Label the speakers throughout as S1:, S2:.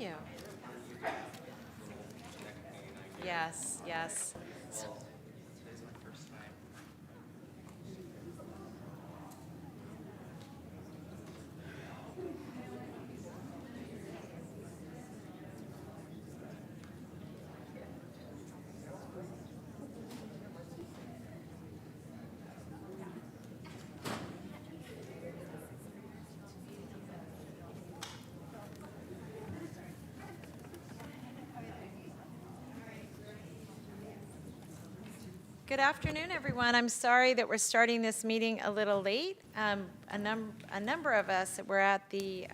S1: you? Yes, yes. Good afternoon, everyone. I'm sorry that we're starting this meeting a little late. A number of us were at the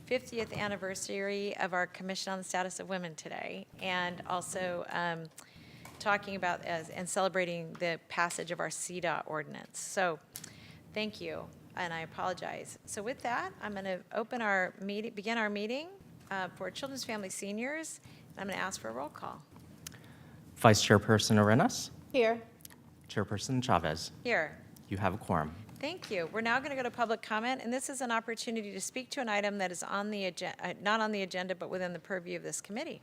S1: 50th anniversary of our Commission on the Status of Women today, and also talking about and celebrating the passage of our CDOT ordinance. So thank you, and I apologize. So with that, I'm going to open our meeting, begin our meeting for Children's Family Seniors. I'm going to ask for a roll call.
S2: Vice Chairperson Arenas.
S1: Here.
S2: Chairperson Chavez.
S1: Here.
S2: You have a quorum.
S1: Thank you. We're now going to go to public comment, and this is an opportunity to speak to an item that is on the agenda, not on the agenda, but within the purview of this committee.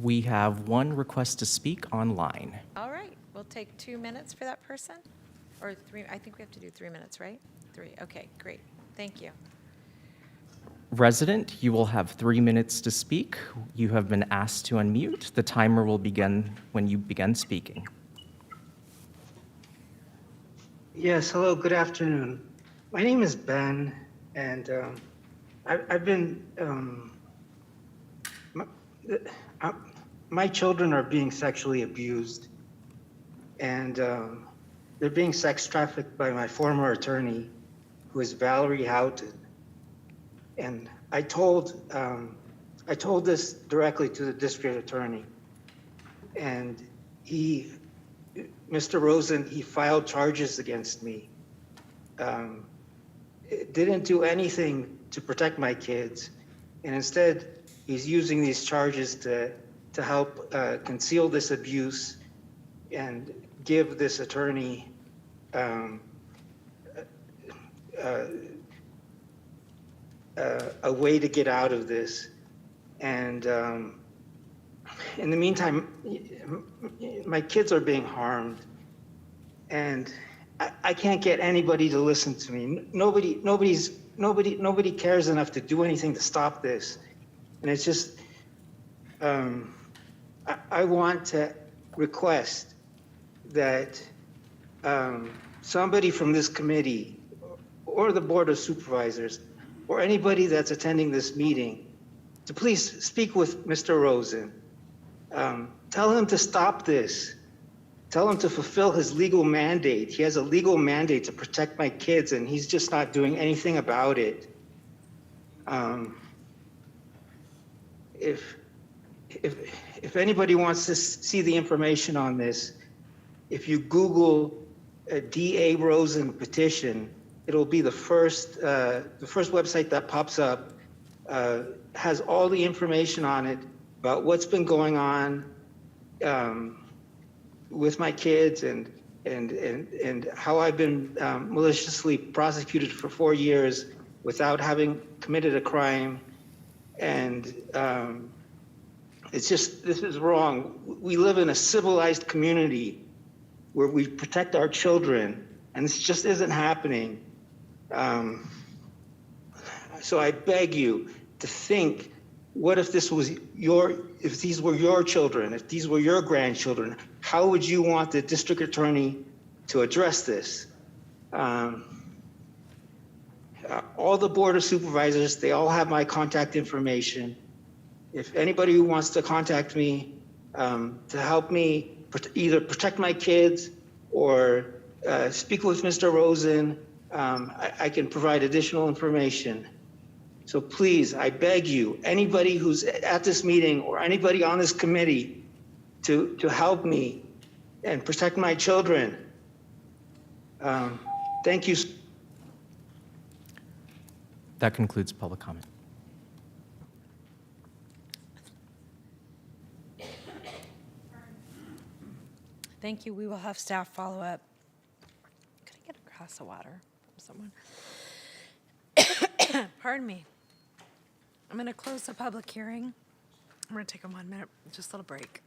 S2: We have one request to speak online.
S1: All right, we'll take 2 minutes for that person, or 3. I think we have to do 3 minutes, right? 3. Okay, great. Thank you.
S2: Resident, you will have 3 minutes to speak. You have been asked to unmute. The timer will begin when you begin speaking.
S3: Yes, hello, good afternoon. My name is Ben, and I've been, my children are being sexually abused, and they're being sex trafficked by my former attorney, who is Valerie Houghton. And I told this directly to the district attorney, and Mr. Rosen, he filed charges against me. It didn't do anything to protect my kids, and instead he's using these charges to help conceal this abuse and give this attorney a way to get out of this. And in the meantime, my kids are being harmed, and I can't get anybody to listen to me. Nobody cares enough to do anything to stop this. And it's just, I want to request that somebody from this committee or the Board of Supervisors or anybody that's attending this meeting to please speak with Mr. Rosen. Tell him to stop this. Tell him to fulfill his legal mandate. He has a legal mandate to protect my kids, and he's just not doing anything about it. If anybody wants to see the information on this, if you Google a D.A. Rosen petition, it'll be the first website that pops up. Has all the information on it about what's been going on with my kids and how I've been maliciously prosecuted for 4 years without having committed a crime. And it's just, this is wrong. We live in a civilized community where we protect our children, and this just isn't happening. So I beg you to think, what if this was if these were your children, if these were your grandchildren, how would you want the district attorney to address this? All the Board of Supervisors, they all have my contact information. If anybody who wants to contact me to help me either protect my kids or speak with Mr. Rosen, I can provide additional information. So please, I beg you, anybody who's at this meeting or anybody on this committee to help me and protect my children. Thank you.
S2: That concludes public comment.
S4: Thank you. We will have staff follow up. Could I get a glass of water from someone? Pardon me. I'm going to close the public hearing. I'm going to take a 1 minute, just a little break.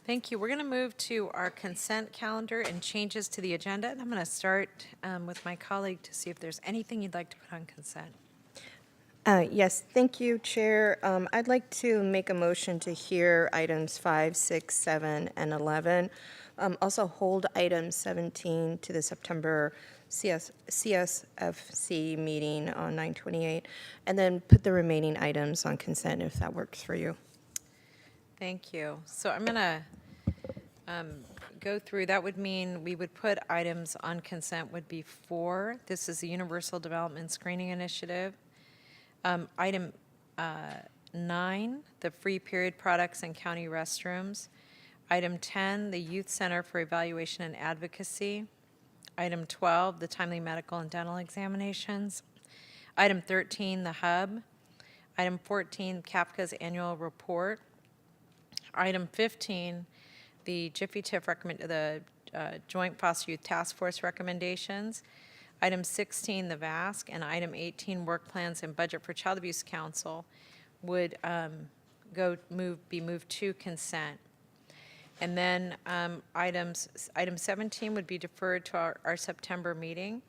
S1: Thank you. We're going to move to our consent calendar and changes to the agenda. And I'm going to start with my colleague to see if there's anything you'd like to put on consent.
S5: Yes, thank you, Chair. I'd like to make a motion to hear items 5, 6, 7, and 11. Also hold item 17 to the September CSFC meeting on 9/28, and then put the remaining items on consent if that works for you.
S1: Thank you. So I'm going to go through. That would mean we would put items on consent would be 4. This is the Universal Development Screening Initiative. Item 9, the free period products and county restrooms. Item 10, the Youth Center for Evaluation and Advocacy. Item 12, the timely medical and dental examinations. Item 13, the hub. Item 14, CAPCA's annual report. Item 15, the Jiffy TIF Joint Foster Youth Task Force recommendations. Item 16, the VASC, and item 18, work plans and budget for Child Abuse Council would be moved to consent. And then item 17 would be deferred to our September meeting.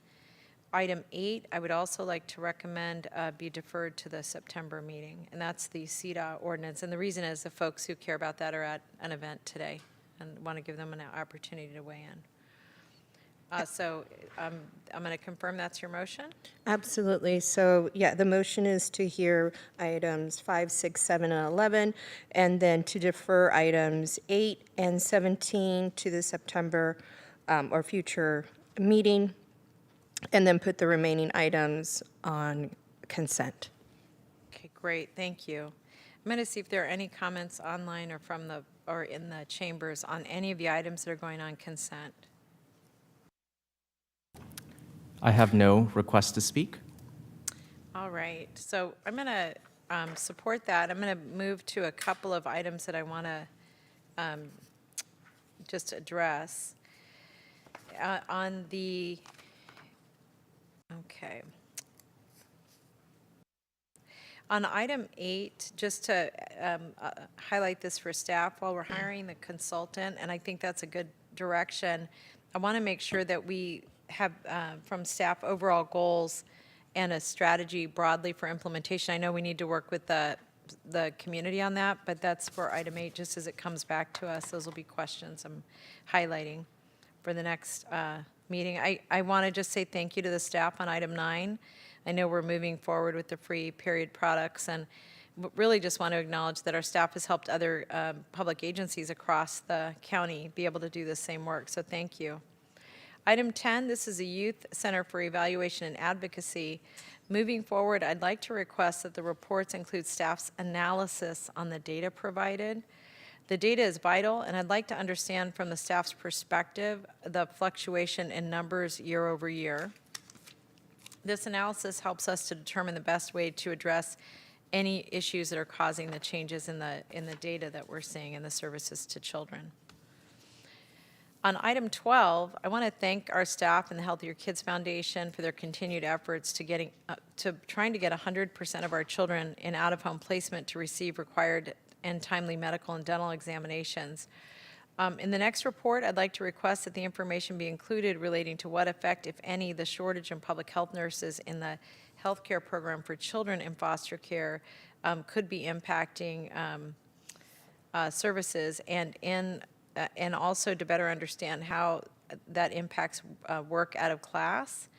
S1: Item 8, I would also like to recommend be deferred to the September meeting, and that's the CEDA ordinance. And the reason is the folks who care about that are at an event today and want to give them an opportunity to weigh in. So I'm going to confirm that's your motion.
S5: Absolutely. So, yeah, the motion is to hear items 5, 6, 7, and 11, and then to defer items 8 and 17 to the September or future meeting, and then put the remaining items on consent.
S1: Okay, great, thank you. I'm going to see if there are any comments online or in the chambers on any of the items that are going on consent.
S2: I have no request to speak.
S1: All right, so I'm going to support that. I'm going to move to a couple of items that I want to just address. On item 8, just to highlight this for staff, while we're hiring the consultant, and I think that's a good direction, I want to make sure that we have from staff overall goals and a strategy broadly for implementation. I know we need to work with the community on that, but that's for item 8, just as it comes back to us. Those will be questions I'm highlighting for the next meeting. I want to just say thank you to the staff on item 9. I know we're moving forward with the free period products, and really just want to acknowledge that our staff has helped other public agencies across the county be able to do the same work, so thank you. Item 10, this is a Youth Center for Evaluation and Advocacy. Moving forward, I'd like to request that the reports include staff's analysis on the data provided. The data is vital, and I'd like to understand from the staff's perspective the fluctuation in numbers year over year. This analysis helps us to determine the best way to address any issues that are causing the changes in the data that we're seeing in the services to children. On item 12, I want to thank our staff and the Healthier Kids Foundation for their continued efforts to trying to get 100% of our children in out-of-home placement to receive required and timely medical and dental examinations. In the next report, I'd like to request that the information be included relating to what effect, if any, the shortage in public health nurses in the healthcare program for children in foster care could be impacting services, and also to better understand how that impacts work out of class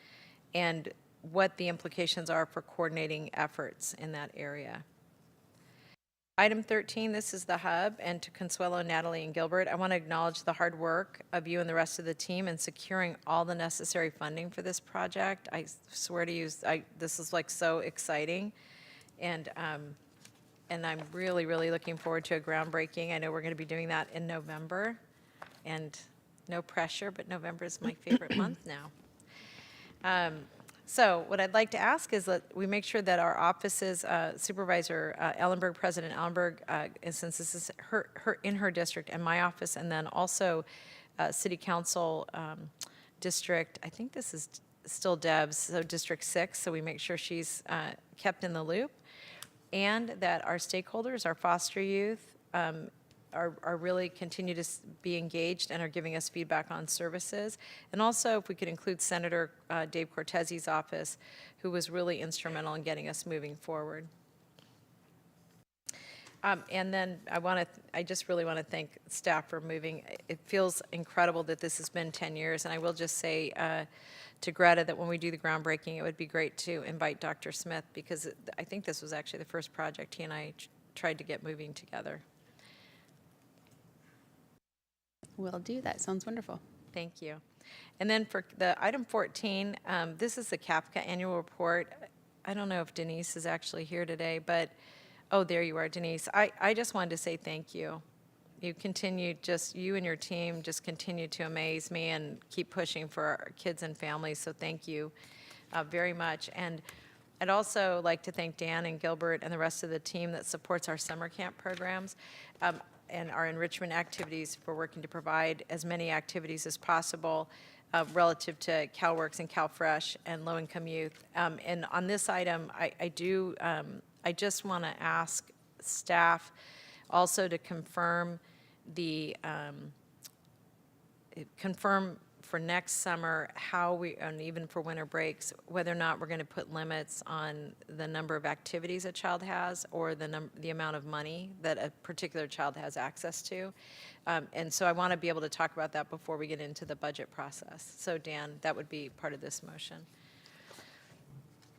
S1: and what the implications are for coordinating efforts in that area. Item 13, this is the hub, and to Consuelo, Natalie, and Gilbert, I want to acknowledge the hard work of you and the rest of the team in securing all the necessary funding for this project. I swear to you, this is like so exciting, and I'm really, really looking forward to a groundbreaking. I know we're going to be doing that in November, and no pressure, but November is my favorite month now. So what I'd like to ask is that we make sure that our offices, Supervisor Ellenberg, President Ellenberg, and since this is in her district, and my office, and then also City Council District, I think this is still Deb's, so District 6, so we make sure she's kept in the loop, and that our stakeholders, our foster youth, are really continue to be engaged and are giving us feedback on services. And also, if we could include Senator Dave Cortez's office, who was really instrumental in getting us moving forward. And then I just really want to thank staff for moving. It feels incredible that this has been 10 years, and I will just say to Greta that when we do the groundbreaking, it would be great to invite Dr. Smith, because I think this was actually the first project he and I tried to get moving together.
S6: Will do. That sounds wonderful.
S1: Thank you. And then for the item 14, this is the CAFCA annual report. I don't know if Denise is actually here today, but, oh, there you are, Denise. I just wanted to say thank you. You and your team just continue to amaze me and keep pushing for our kids and families, so thank you very much. And I'd also like to thank Dan and Gilbert and the rest of the team that supports our summer camp programs. And our enrichment activities for working to provide as many activities as possible relative to CalWorks and CalFresh and low-income youth. And on this item, I just want to ask staff also to confirm for next summer how and even for winter breaks, whether or not we're going to put limits on the number of activities a child has or the amount of money that a particular child has access to. And so I want to be able to talk about that before we get into the budget process. So Dan, that would be part of this motion.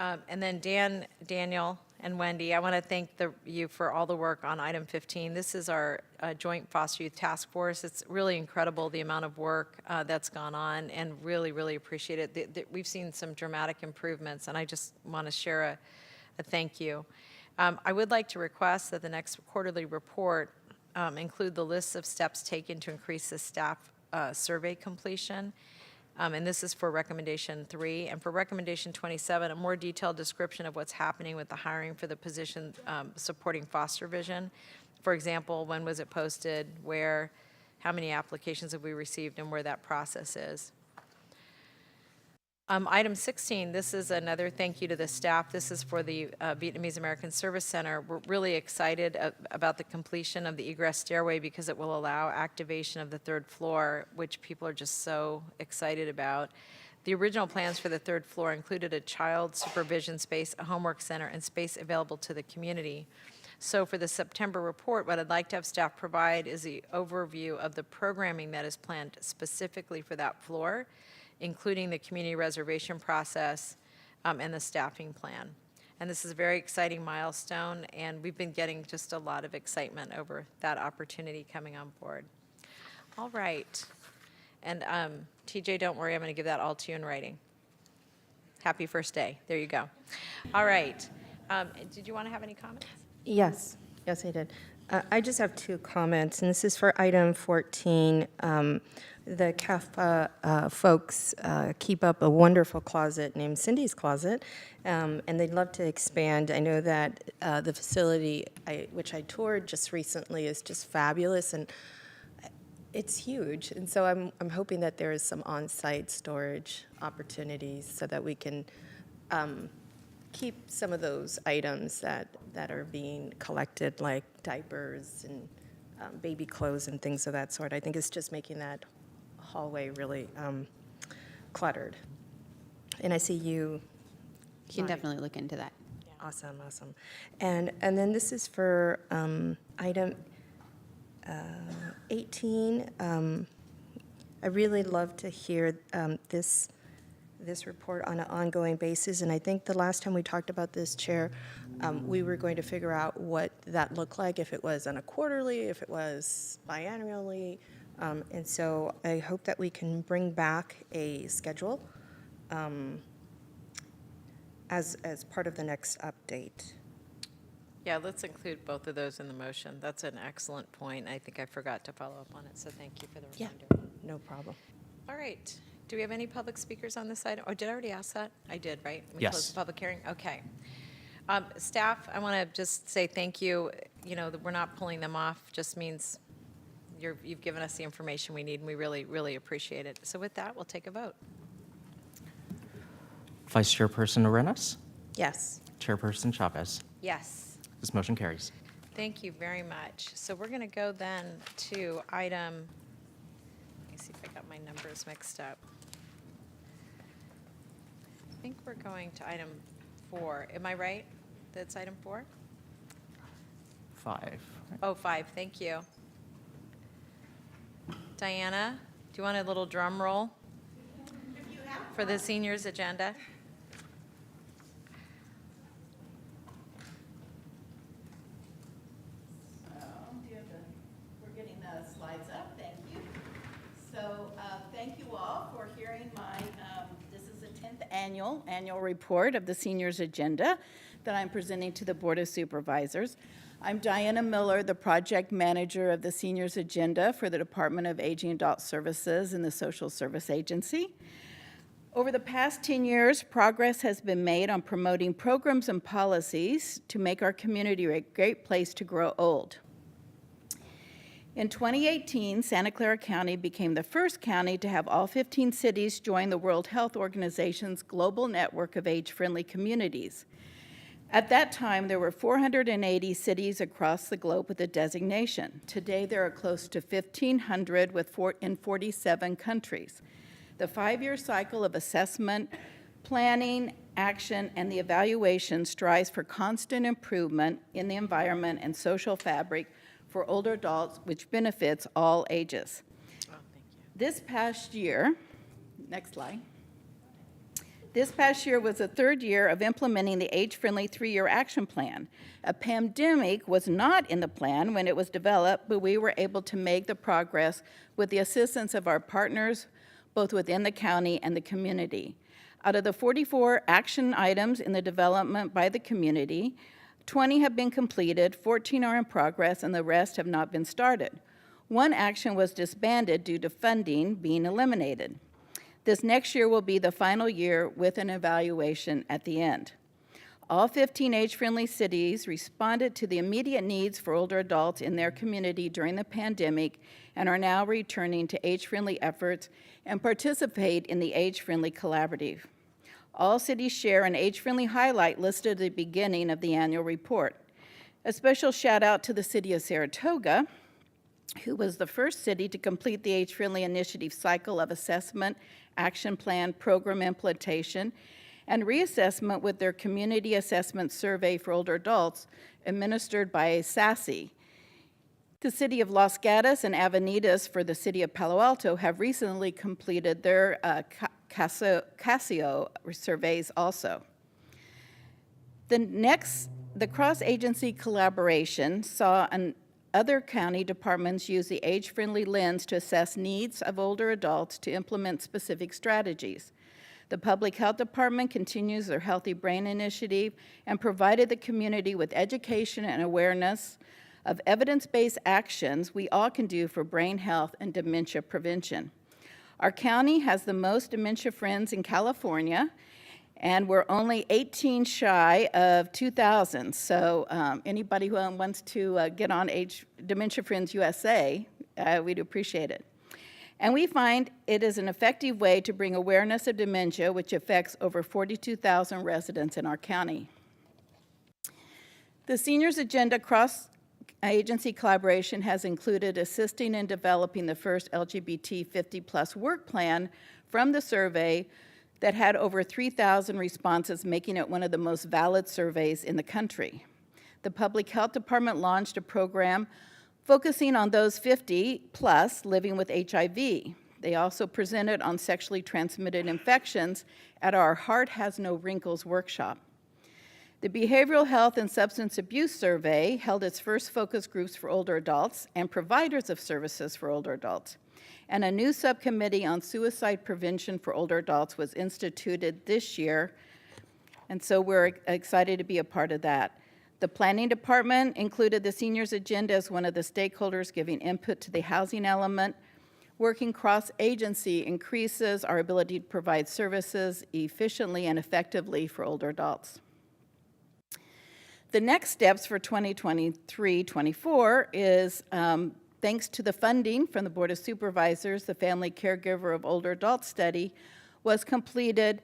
S1: And then Daniel, and Wendy, I want to thank you for all the work on item 15. This is our Joint Foster Youth Task Force. It's really incredible the amount of work that's gone on, and really, really appreciate it. We've seen some dramatic improvements, and I just want to share a thank you. I would like to request that the next quarterly report include the lists of steps taken to increase the staff survey completion. And this is for recommendation 3. And for recommendation 27, a more detailed description of what's happening with the hiring for the position supporting foster vision. For example, when was it posted, where, how many applications have we received, and where that process is. Item 16, this is another thank you to the staff. This is for the Vietnamese American Service Center. We're really excited about the completion of the egress stairway because it will allow activation of the 3rd floor, which people are just so excited about. The original plans for the 3rd floor included a child supervision space, a homework center, and space available to the community. So for the September report, what I'd like to have staff provide is the overview of the programming that is planned specifically for that floor, including the community reservation process and the staffing plan. And this is a very exciting milestone, and we've been getting just a lot of excitement over that opportunity coming on board. All right. And TJ, don't worry, I'm going to give that all to you in writing. Happy first day. There you go. All right. Did you want to have any comments?
S5: Yes, yes, I did. I just have 2 comments, and this is for item 14. The CAFA folks keep up a wonderful closet named Cindy's Closet, and they'd love to expand. I know that the facility, which I toured just recently, is just fabulous, and it's huge. And so I'm hoping that there is some on-site storage opportunities so that we can keep some of those items that are being collected, like diapers and baby clothes and things of that sort. I think it's just making that hallway really cluttered. And I see you.
S6: You can definitely look into that.
S5: Awesome, awesome. And then this is for item 18. I really love to hear this report on an ongoing basis, and I think the last time we talked about this, Chair, We were going to figure out what that looked like, if it was on a quarterly, if it was biannually. And so I hope that we can bring back a schedule as part of the next update.
S1: Yeah, let's include both of those in the motion. That's an excellent point. I think I forgot to follow up on it, so thank you for the
S5: Yeah.
S1: reminder.
S5: No problem.
S1: All right. Do we have any public speakers on this item? Oh, did I already ask that? I did, right? We
S2: Yes.
S1: closed the public hearing? Okay. Staff, I want to just say thank you. You know, that we're not pulling them off just means you've given us the information we need, and we really, really appreciate it. So with that, we'll take a vote.
S2: Vice Chairperson Arenas,
S5: Yes.
S2: Chairperson Chavez.
S1: Yes.
S2: This motion carries.
S1: Thank you very much. So we're going to go then to item, let me see if I got my numbers mixed up. I think we're going to item 4. Am I right? That's item 4?
S2: 5.
S1: Oh, 5, thank you. Diana, do you want a little drum roll for the seniors agenda?
S7: We're getting the slides up, thank you. So, thank you all for hearing my, this is the 10th annual report of the seniors agenda that I'm presenting to the Board of Supervisors. I'm Diana Miller, the project manager of the seniors agenda for the Department of Aging and Adult Services and the Social Service Agency. Over the past 10 years, progress has been made on promoting programs and policies to make our community a great place to grow old. In 2018, Santa Clara County became the first county to have all 15 cities join the World Health Organization's global network of age-friendly communities. At that time, there were 480 cities across the globe with the designation. Today, there are close to 1,500 in 47 countries. The 5-year cycle of assessment, planning, action, and the evaluation strives for constant improvement in the environment and social fabric for older adults, which benefits all ages.
S1: Oh, thank you.
S7: This past year, next slide. This past year was the 3rd year of implementing the age-friendly 3-year action plan. A pandemic was not in the plan when it was developed, but we were able to make the progress with the assistance of our partners, both within the county and the community. Out of the 44 action items in the development by the community, 20 have been completed, 14 are in progress, and the rest have not been started. One action was disbanded due to funding being eliminated. This next year will be the final year with an evaluation at the end. All 15 age-friendly cities responded to the immediate needs for older adults in their community during the pandemic and are now returning to age-friendly efforts and participate in the Age-Friendly Collaborative. All cities share an age-friendly highlight listed at the beginning of the annual report. A special shout out to the city of Saratoga, who was the first city to complete the age-friendly initiative cycle of assessment, action plan, program implementation, and reassessment with their community assessment survey for older adults administered by SCC. The city of Los Gatos and Avenidas for the city of Palo Alto have recently completed their Casio surveys also. The cross-agency collaboration saw other county departments use the age-friendly lens to assess needs of older adults to implement specific strategies. The Public Health Department continues their Healthy Brain Initiative and provided the community with education and awareness of evidence-based actions we all can do for brain health and dementia prevention. Our county has the most dementia friends in California, and we're only 18 shy of 2,000. So anybody who wants to get on Dementia Friends USA, we'd appreciate it. And we find it is an effective way to bring awareness of dementia, which affects over 42,000 residents in our county. The Seniors Agenda cross-agency collaboration has included assisting in developing the first LGBT 50+ work plan from the survey that had over 3,000 responses, making it one of the most valid surveys in the country. The Public Health Department launched a program focusing on those 50+ living with HIV. They also presented on sexually transmitted infections at our Heart Has No Wrinkles workshop. The Behavioral Health and Substance Abuse Survey held its first focus groups for older adults and providers of services for older adults. And a new subcommittee on suicide prevention for older adults was instituted this year, and so we're excited to be a part of that. The planning department included the seniors agenda as one of the stakeholders giving input to the housing element. Working cross-agency increases our ability to provide services efficiently and effectively for older adults. The next steps for 2023-24 is, thanks to the funding from the Board of Supervisors, the Family Caregiver of Older Adults study was completed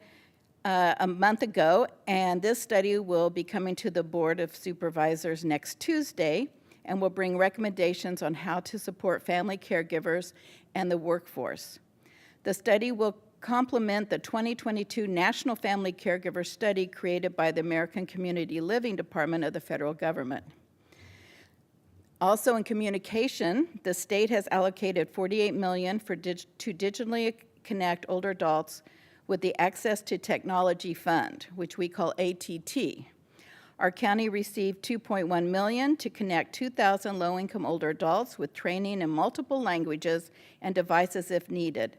S7: a month ago, and this study will be coming to the Board of Supervisors next Tuesday and will bring recommendations on how to support family caregivers and the workforce. The study will complement the 2022 National Family Caregiver Study created by the American Community Living Department of the federal government. Also in communication, the state has allocated $48 million to digitally connect older adults with the Access to Technology Fund, which we call ATT. Our county received $2.1 million to connect 2,000 low-income older adults with training in multiple languages and devices if needed.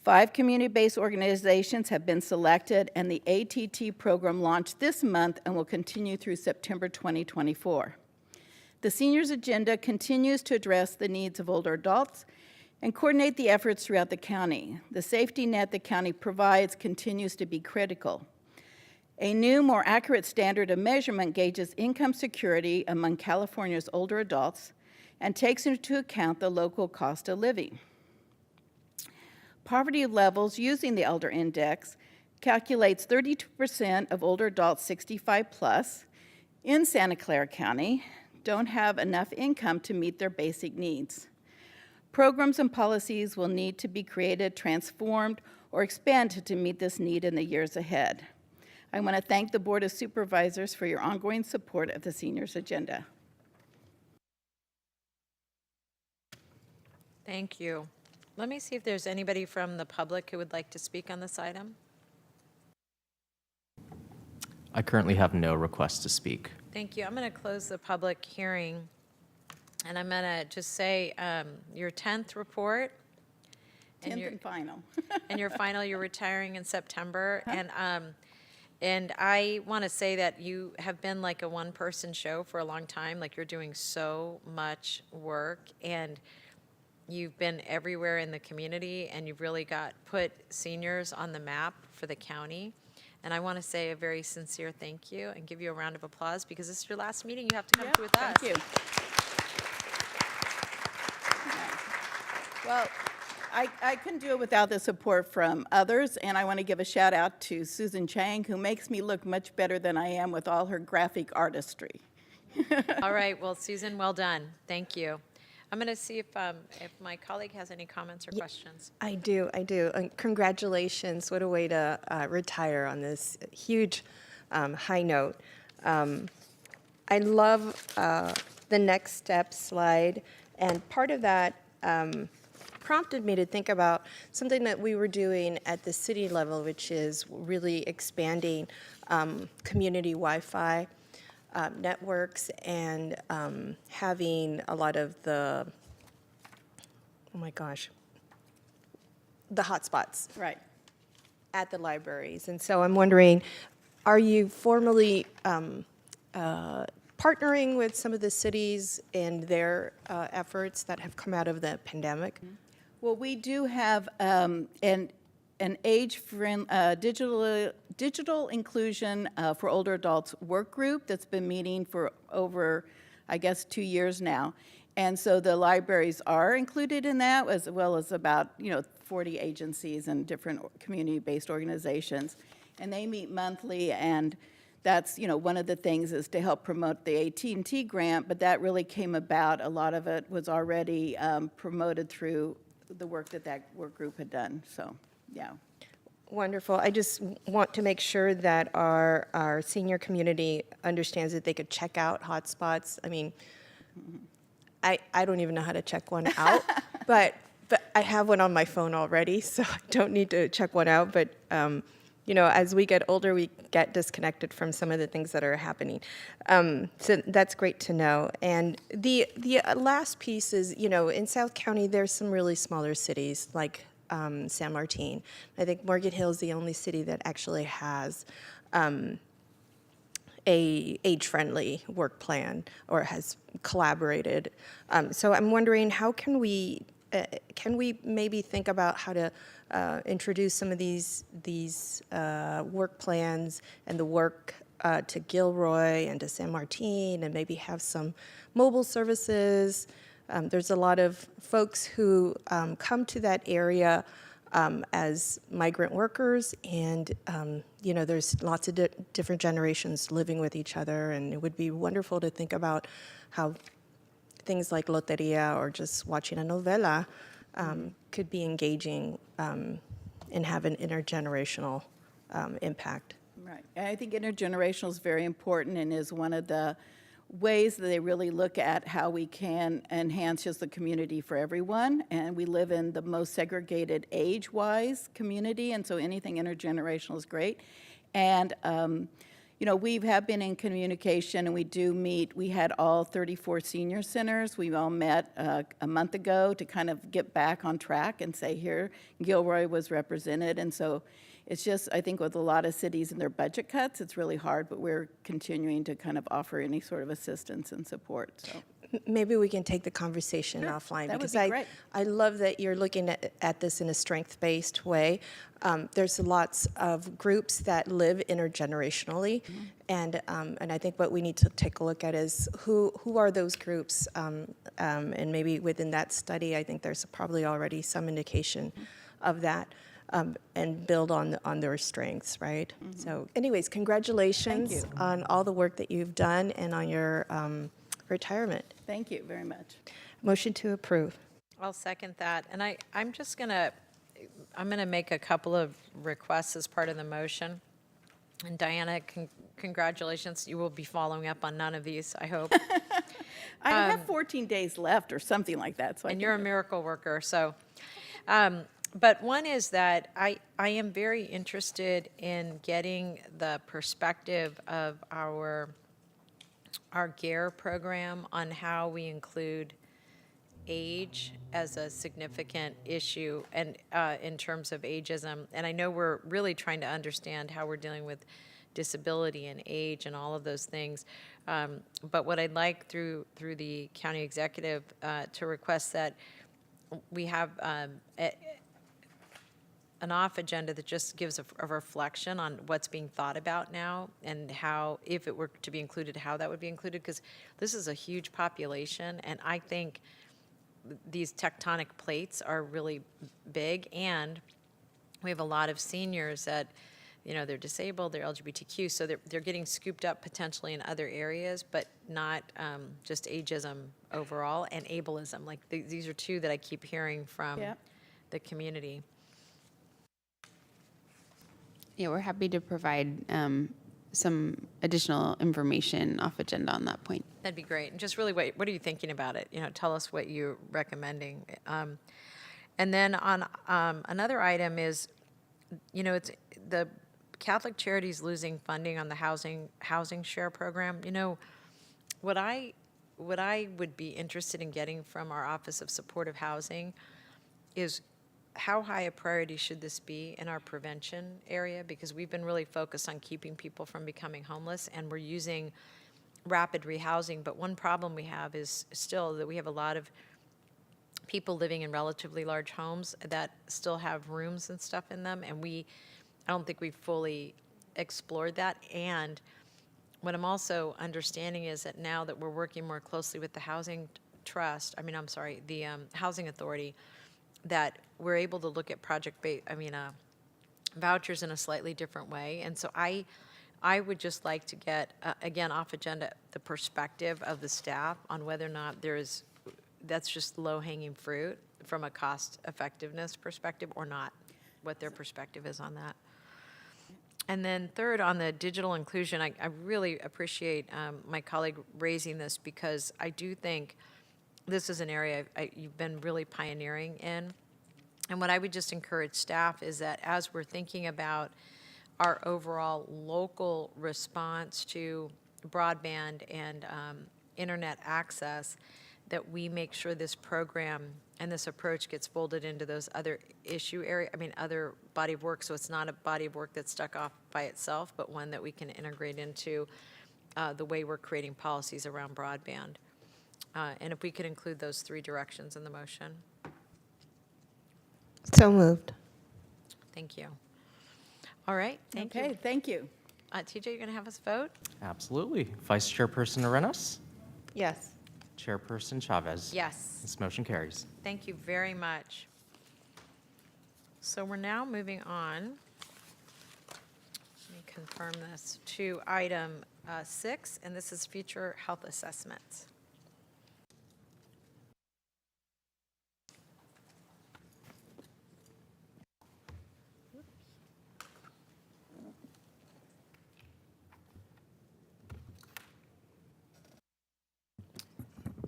S7: 5 community-based organizations have been selected, and the ATT program launched this month and will continue through September 2024. The Seniors Agenda continues to address the needs of older adults and coordinate the efforts throughout the county. The safety net the county provides continues to be critical. A new, more accurate standard of measurement gauges income security among California's older adults and takes into account the local cost of living. Poverty levels using the Elder Index calculates 32% of older adults 65 plus in Santa Clara County don't have enough income to meet their basic needs. Programs and policies will need to be created, transformed, or expanded to meet this need in the years ahead. I want to thank the Board of Supervisors for your ongoing support of the Seniors Agenda.
S1: Thank you. Let me see if there's anybody from the public who would like to speak on this item.
S2: I currently have no requests to speak.
S1: Thank you. I'm going to close the public hearing, and I'm going to just say your 10th report.
S7: 10th and final.
S1: And your final, you're retiring in September. And I want to say that you have been like a one-person show for a long time. Like, you're doing so much work, and you've been everywhere in the community, and you've really put seniors on the map for the county. And I want to say a very sincere thank you and give you a round of applause, because this is your last meeting you have to come to with us.
S7: Thank you. Well, I couldn't do it without the support from others, and I want to give a shout out to Susan Chang, who makes me look much better than I am with all her graphic artistry.
S1: All right. Well, Susan, well done. Thank you. I'm going to see if my colleague has any comments or questions.
S5: I do. And congratulations. What a way to retire on this huge high note. I love the next step slide. And part of that prompted me to think about something that we were doing at the city level, which is really expanding community Wi-Fi networks and having a lot of the, the hotspots
S7: Right.
S5: at the libraries. And so I'm wondering, are you formally partnering with some of the cities in their efforts that have come out of the pandemic?
S7: Well, we do have an digital inclusion for older adults work group that's been meeting for over, I guess, 2 years now. And so the libraries are included in that, as well as about 40 agencies and different community-based organizations. And they meet monthly, and that's one of the things is to help promote the AT&T grant, but that really came about, a lot of it was already promoted through the work that work group had done, so, yeah.
S5: Wonderful. I just want to make sure that our senior community understands that they could check out hotspots. I mean, I don't even know how to check one out, but I have one on my phone already, so I don't need to check one out. But as we get older, we get disconnected from some of the things that are happening. So that's great to know. And the last piece is, in South County, there's some really smaller cities like San Martin. I think Morgan Hill is the only city that actually has a age-friendly work plan or has collaborated. So I'm wondering, how can we maybe think about how to introduce some of these work plans and the work to Gilroy and to San Martin, and maybe have some mobile services. There's a lot of folks who come to that area as migrant workers, and there's lots of different generations living with each other, and it would be wonderful to think about how things like loteria or just watching a novela could be engaging and have an intergenerational impact.
S7: Right. And I think intergenerational is very important and is one of the ways that they really look at how we can enhance just the community for everyone. And we live in the most segregated age-wise community, and so anything intergenerational is great. And we have been in communication, and we do meet. We had all 34 senior centers. We all met a month ago to kind of get back on track and say, here, Gilroy was represented. And so it's just, I think with a lot of cities and their budget cuts, it's really hard, but we're continuing to kind of offer any sort of assistance and support. So
S5: Maybe we can take the conversation offline.
S7: that would
S5: Because
S7: be great.
S5: I love that you're looking at this in a strength-based way. There's lots of groups that live intergenerationally, and I think what we need to take a look at is who are those groups, and maybe within that study, I think there's probably already some indication of that, and build on their strengths, right? So anyways, congratulations on all the work that you've done and on your retirement.
S7: Thank you very much.
S5: Motion to approve.
S1: I'll second that. And I'm just going to, I'm going to make a couple of requests as part of the motion. And Diana, congratulations. You will be following up on none of these, I hope.
S7: I have 14 days left or something like that. So
S1: And you're a miracle worker, so. But one is that I am very interested in getting the perspective of our GARE program on how we include age as a significant issue and in terms of ageism. And I know we're really trying to understand how we're dealing with disability and age and all of those things. But what I'd like through the county executive to request that we have an off agenda that just gives a reflection on what's being thought about now and how, if it were to be included, how that would be included, because this is a huge population, and I think these tectonic plates are really big, and we have a lot of seniors that, they're disabled, they're LGBTQ, so they're getting scooped up potentially in other areas, but not just ageism overall and ableism. Like these are two that I keep hearing from the community.
S6: Yeah, we're happy to provide some additional information off agenda on that point.
S1: That'd be great. And just really, what are you thinking about it? Tell us what you're recommending. And then on another item is, it's the Catholic Charities losing funding on the housing share program. What I would be interested in getting from our Office of Supportive Housing is how high a priority should this be in our prevention area? Because we've been really focused on keeping people from becoming homeless, and we're using rapid rehousing. But one problem we have is still that we have a lot of people living in relatively large homes that still have rooms and stuff in them, and I don't think we've fully explored that. And what I'm also understanding is that now that we're working more closely with the Housing Authority, that we're able to look at vouchers in a slightly different way. And so I would just like to get, again, off agenda, the perspective of the staff on whether or not that's just low-hanging fruit from a cost effectiveness perspective or not, what their perspective is on that. And then third, on the digital inclusion, I really appreciate my colleague raising this, because I do think this is an area you've been really pioneering in. And what I would just encourage staff is that as we're thinking about our overall local response to broadband and internet access, that we make sure this program and this approach gets folded into those other other body of work, so it's not a body of work that's stuck off by itself, but one that we can integrate into the way we're creating policies around broadband. And if we could include those 3 directions in the motion.
S5: So moved.
S1: Thank you. All right, thank you.
S7: Okay, thank you.
S1: TJ, you're going to have us vote?
S2: Absolutely. Vice Chairperson Arenas,
S5: Yes.
S2: Chairperson Chavez.
S1: Yes.
S2: This motion carries.
S1: Thank you very much. So we're now moving on, let me confirm this, to item 6, and this is future health assessments.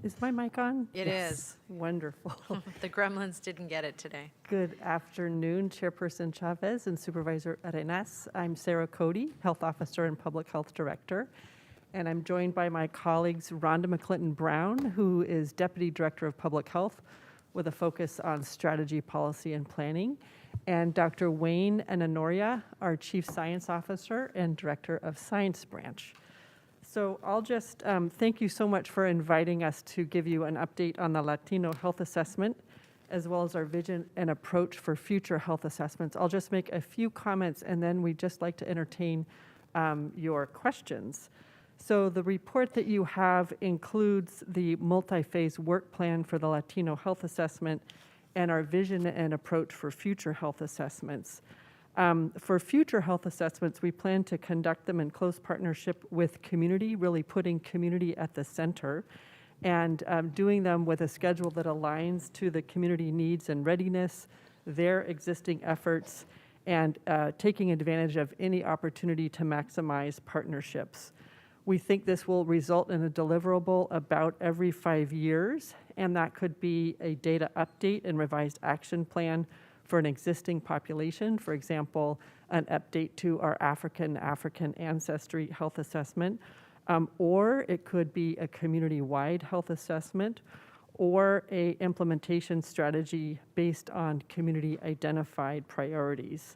S8: Is my mic on?
S1: It is.
S8: Wonderful.
S1: The gremlins didn't get it today.
S8: Good afternoon, Chairperson Chavez and Supervisor Arenas. I'm Sarah Cody, Health Officer and Public Health Director, and I'm joined by my colleagues Rhonda McClinton Brown, who is Deputy Director of Public Health with a focus on strategy, policy, and planning, and Dr. Wayne Ananoria, our Chief Science Officer and Director of Science Branch. So I'll just thank you so much for inviting us to give you an update on the Latino Health Assessment, as well as our vision and approach for future health assessments. I'll just make a few comments, and then we'd just like to entertain your questions. So the report that you have includes the multi-phase work plan for the Latino Health Assessment and our vision and approach for future health assessments. For future health assessments, we plan to conduct them in close partnership with community, really putting community at the center, and doing them with a schedule that aligns to the community needs and readiness, their existing efforts, and taking advantage of any opportunity to maximize partnerships. We think this will result in a deliverable about every 5 years, and that could be a data update and revised action plan for an existing population, for example, an update to our African ancestry health assessment, or it could be a community-wide health assessment, or a implementation strategy based on community-identified priorities.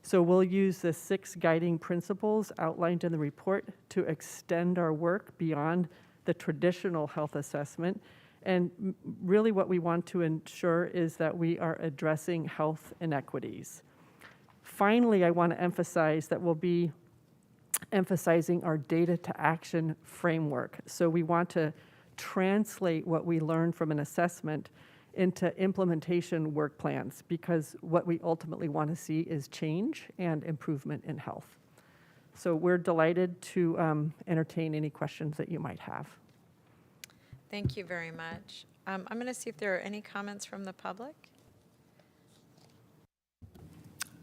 S8: So we'll use the 6 guiding principles outlined in the report to extend our work beyond the traditional health assessment. And really what we want to ensure is that we are addressing health inequities. Finally, I want to emphasize that we'll be emphasizing our data to action framework. So we want to translate what we learn from an assessment into implementation work plans, because what we ultimately want to see is change and improvement in health. So we're delighted to entertain any questions that you might have.
S1: Thank you very much. I'm going to see if there are any comments from the public.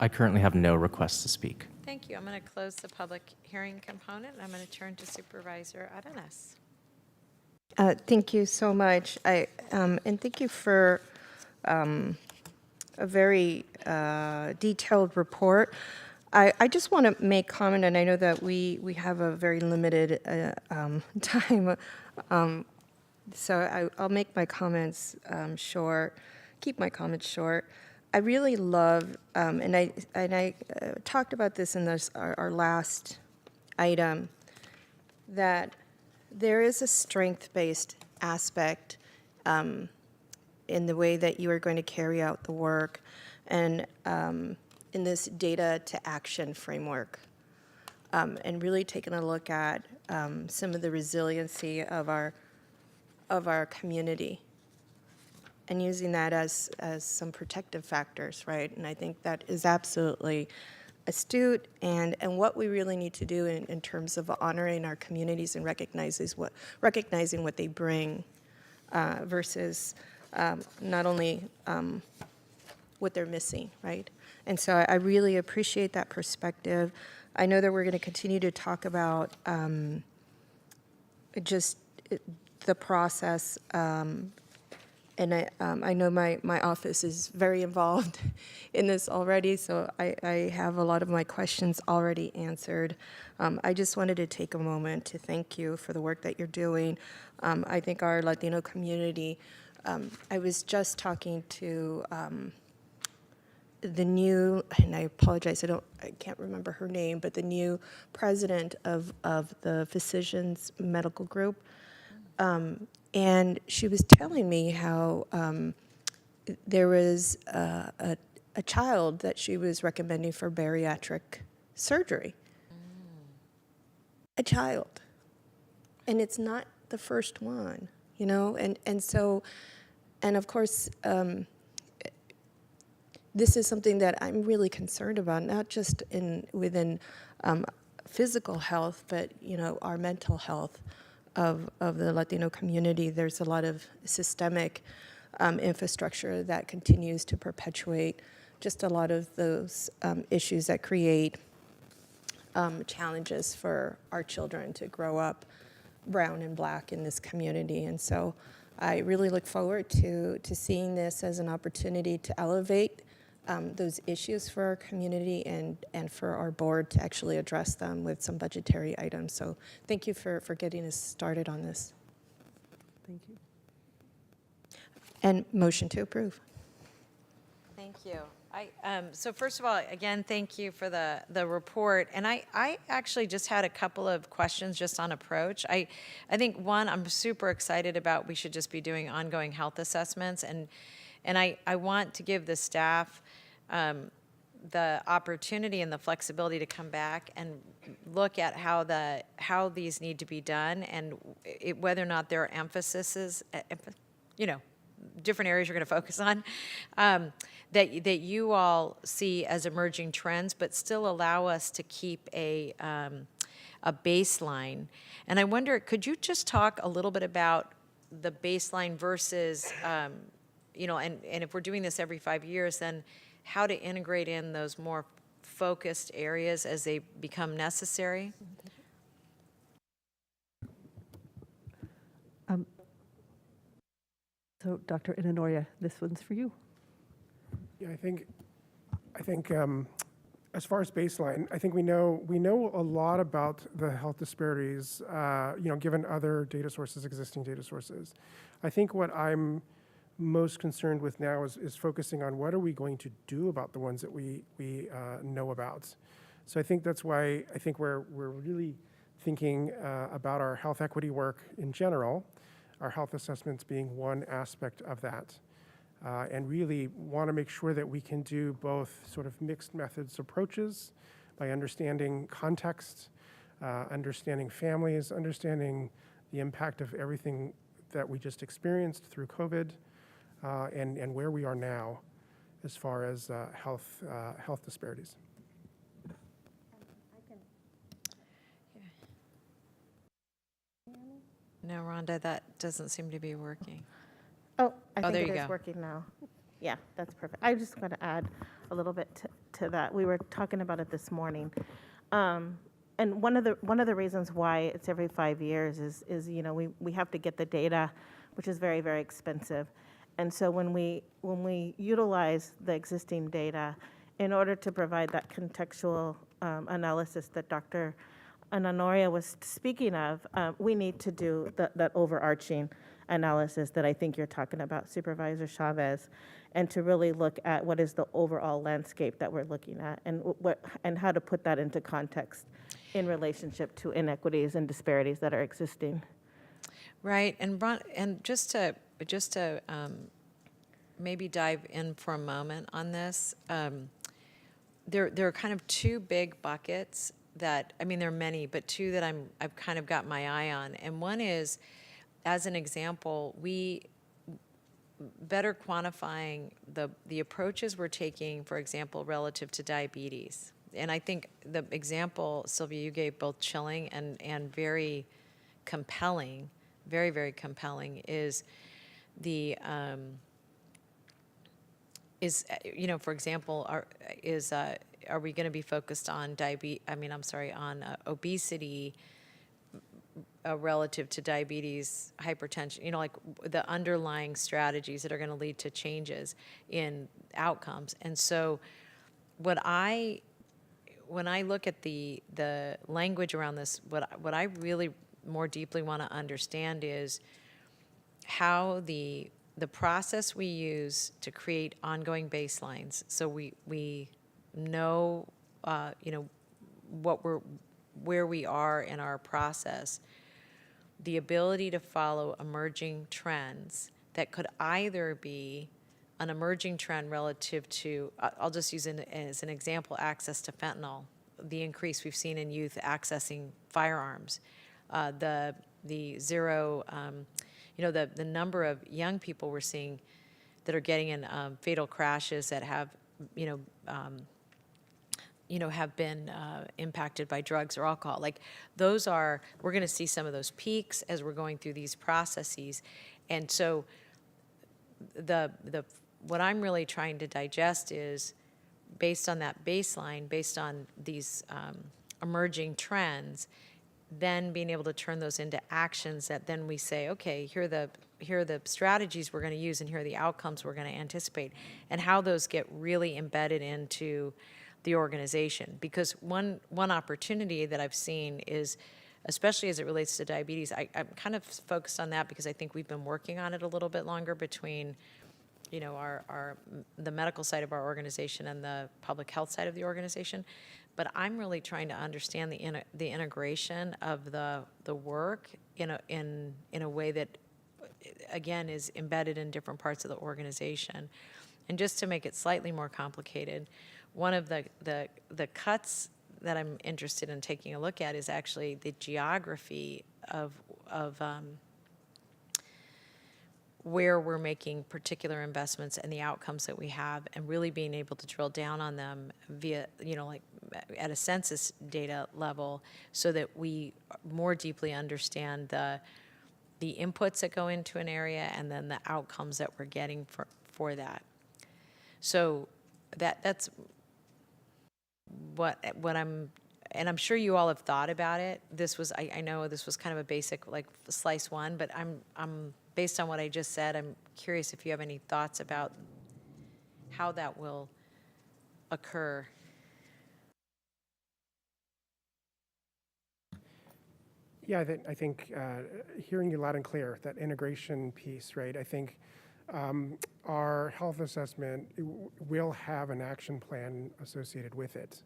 S2: I currently have no requests to speak.
S1: Thank you. I'm going to close the public hearing component, and I'm going to turn to Supervisor Arenas.
S5: Thank you so much. And thank you for a very detailed report. I just want to make comment, and I know that we have a very limited time, so I'll make my comments short, keep my comments short. I really love, and I talked about this in our last item, that there is a strength-based aspect in the way that you are going to carry out the work, and in this data to action framework, and really taking a look at some of the resiliency of our community, and using that as some protective factors, right? And I think that is absolutely astute, and what we really need to do in terms of honoring our communities and recognizing what they bring versus not only what they're missing, right? And so I really appreciate that perspective. I know that we're going to continue to talk about just the process I know my office is very involved in this already, so I have a lot of my questions already answered. I just wanted to take a moment to thank you for the work that you're doing. I think our Latino community, I was just talking to the new, and I apologize, I can't remember her name, but the new president of the Physicians Medical Group. And she was telling me how there was a child that she was recommending for bariatric surgery. A child. And it's not the first one, you know? And so, and of course, this is something that I'm really concerned about, not just within physical health, but, you know, our mental health of the Latino community. There's a lot of systemic infrastructure that continues to perpetuate just a lot of those issues that create challenges for our children to grow up brown and black in this community. And so I really look forward to seeing this as an opportunity to elevate those issues for our community and for our board to actually address them with some budgetary items. So thank you for getting us started on this.
S8: Thank you.
S5: And motion to approve.
S1: Thank you. So first of all, again, thank you for the report. And I actually just had a couple of questions just on approach. I think, one, I'm super excited about we should just be doing ongoing health assessments. And I want to give the staff the opportunity and the flexibility to come back and look at how these need to be done and whether or not there are emphases, you know, different areas you're going to focus on, that you all see as emerging trends, but still allow us to keep a baseline. And I wonder, could you just talk a little bit about the baseline versus, you know, and if we're doing this every 5 years, then how to integrate in those more focused areas as they become necessary?
S8: So, Dr. Inanoria, this one's for you.
S9: Yeah, I think as far as baseline, I think we know a lot about the health disparities, you know, given other data sources, existing data sources. I think what I'm most concerned with now is focusing on what are we going to do about the ones that we know about. So I think that's why I think we're really thinking about our health equity work in general, our health assessments being one aspect of that, and really want to make sure that we can do both sort of mixed methods approaches by understanding context, understanding families, understanding the impact of everything that we just experienced through COVID, and where we are now as far as health disparities.
S1: No, Rhonda, that doesn't seem to be working.
S10: Oh, I
S1: there
S10: think
S1: you
S10: it is
S1: go.
S10: working now. Yeah, that's perfect. I just want to add a little bit to that. We were talking about it this morning. And one of the reasons why it's every 5 years is you know, we have to get the data, which is very, very expensive. And so when we utilize the existing data in order to provide that contextual analysis that Dr. Inanoria was speaking of, we need to do that overarching analysis that I think you're talking about, Supervisor Chavez, and to really look at what is the overall landscape that we're looking at and how to put that into context in relationship to inequities and disparities that are existing.
S1: Right, and just to maybe dive in for a moment on this, there are kind of two big buckets that, I mean, there are many, but two that I've kind of got my eye on. And one is, as an example, we better quantifying the approaches we're taking, for example, relative to diabetes. And I think the example, Sylvia, you gave both chilling and very compelling, very, very compelling, is the, you know, for example, are we going to be focused on obesity relative to diabetes, hypertension, like the underlying strategies that are going to lead to changes in outcomes. And so when I look at the language around this, what I really more deeply want to understand is how the process we use to create ongoing baselines, so we know where we are in our process, the ability to follow emerging trends that could either be an emerging trend relative to, I'll just use as an example, access to fentanyl, the increase we've seen in youth accessing firearms, the zero, the number of young people we're seeing that are getting in fatal crashes that have, have been impacted by drugs or alcohol. Like we're going to see some of those peaks as we're going through these processes. And so what I'm really trying to digest is, based on that baseline, based on these emerging trends, then being able to turn those into actions that then we say, okay, here are the strategies we're going to use, and here are the outcomes we're going to anticipate, and how those get really embedded into the organization. Because one opportunity that I've seen is, especially as it relates to diabetes, I'm kind of focused on that because I think we've been working on it a little bit longer between the medical side of our organization and the public health side of the organization. But I'm really trying to understand the integration of the work in a way that, again, is embedded in different parts of the organization. And just to make it slightly more complicated, one of the cuts that I'm interested in taking a look at is actually the geography of where we're making particular investments and the outcomes that we have, and really being able to drill down on them via, like at a census data level, so that we more deeply understand the inputs that go into an area and then the outcomes that we're getting for that. So that's what I'm, and I'm sure you all have thought about it. I know this was kind of a basic, like, slice one, but I'm based on what I just said, I'm curious if you have any thoughts about how that will occur.
S9: Yeah, I think hearing you loud and clear, that integration piece, right? I think our health assessment will have an action plan associated with it.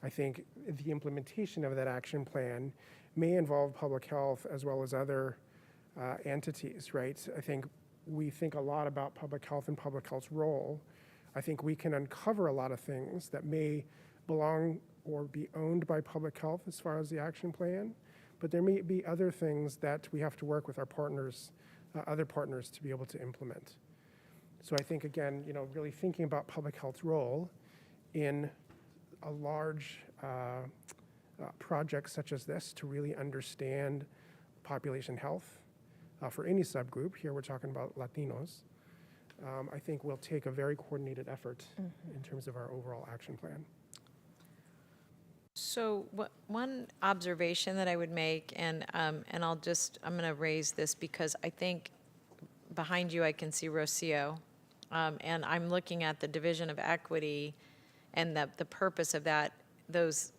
S9: I think the implementation of that action plan may involve public health as well as other entities, right? I think we think a lot about public health and public health's role. I think we can uncover a lot of things that may belong or be owned by public health as far as the action plan, but there may be other things that we have to work with our partners, other partners, to be able to implement. So I think, again, really thinking about public health's role in a large project such as this, to really understand population health for any subgroup. Here we're talking about Latinos. I think we'll take a very coordinated effort in terms of our overall action plan.
S1: So one observation that I would make, and I'm going to raise this because I think behind you I can see Rocio, and I'm looking at the division of equity and the purpose of those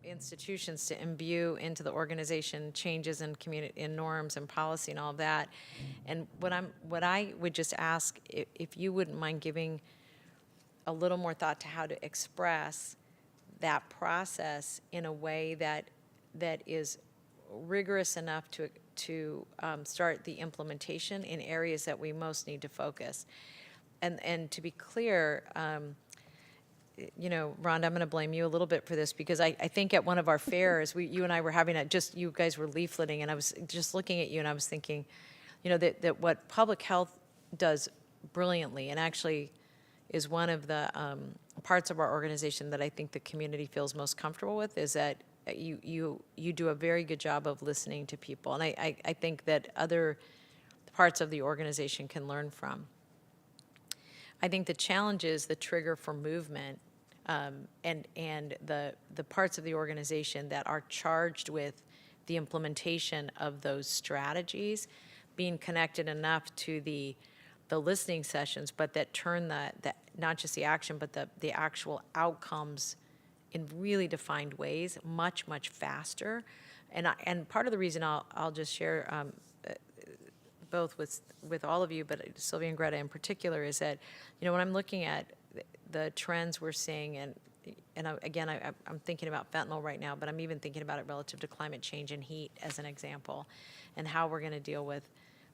S1: institutions to imbue into the organization changes in norms and policy and all of that. And what I would just ask, if you wouldn't mind giving a little more thought to how to express that process in a way that is rigorous enough to start the implementation in areas that we most need to focus. And to be clear, Rhonda, I'm going to blame you a little bit for this, because I think at one of our fairs, you and I were having you guys were leafleting, and I was just looking at you and I was thinking, that what public health does brilliantly, and actually is one of the parts of our organization that I think the community feels most comfortable with, is that you do a very good job of listening to people. And I think that other parts of the organization can learn from. I think the challenge is the trigger for movement, and the parts of the organization that are charged with the implementation of those strategies being connected enough to the listening sessions, but that turn the not just the action, but the actual outcomes in really defined ways much faster. And part of the reason I'll just share both with all of you, but Sylvia and Greta in particular, is that, when I'm looking at the trends we're seeing, and again, I'm thinking about fentanyl right now, but I'm even thinking about it relative to climate change and heat as an example, and how we're going to deal with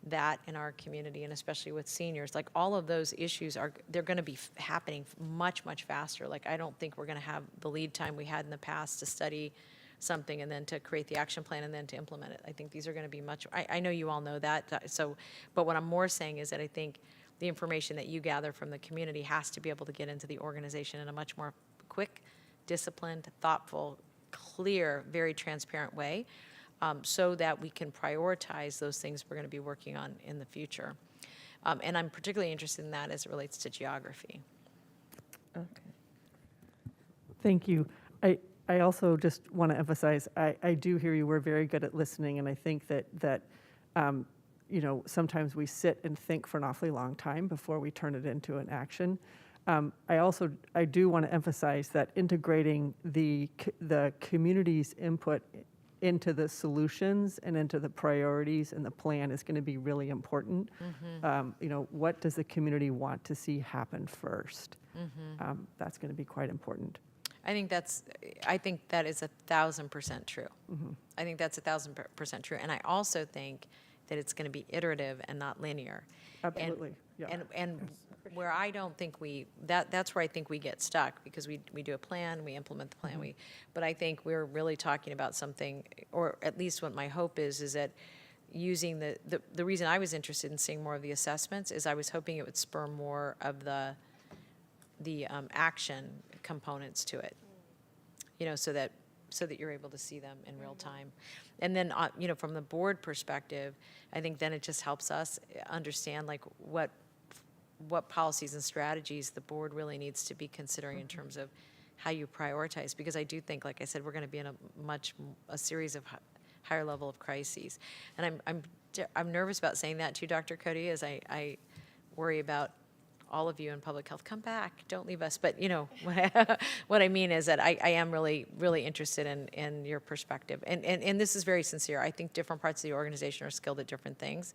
S1: that in our community, and especially with seniors. Like, all of those issues they're going to be happening much faster. Like, I don't think we're going to have the lead time we had in the past to study something and then to create the action plan and then to implement it. I think these are going to be I know you all know that, but what I'm more saying is that I think the information that you gather from the community has to be able to get into the organization in a much more quick, disciplined, thoughtful, clear, very transparent way, so that we can prioritize those things we're going to be working on in the future. And I'm particularly interested in that as it relates to geography.
S8: Thank you. I also just want to emphasize, I do hear you, we're very good at listening, and I think that sometimes we sit and think for an awfully long time before we turn it into an action. I do want to emphasize that integrating the community's input into the solutions and into the priorities and the plan is going to be really important. What does the community want to see happen first? That's going to be quite important.
S1: I think that is 1,000% true. I think that's 1,000% true. And I also think that it's going to be iterative and not linear.
S8: Absolutely.
S1: And where I don't think that's where I think we get stuck, because we do a plan, we implement the plan, but I think we're really talking about something, or at least what my hope is that using the reason I was interested in seeing more of the assessments is I was hoping it would spur more of the action components to it, so that you're able to see them in real time. And then, from the board perspective, I think then it just helps us understand like what policies and strategies the board really needs to be considering in terms of how you prioritize. Because I do think, like I said, we're going to be in a series of higher level of crises. And I'm nervous about saying that too, Dr. Cody, as I worry about all of you in public health. Come back, don't leave us. But what I mean is that I am really interested in your perspective, and this is very sincere. I think different parts of the organization are skilled at different things.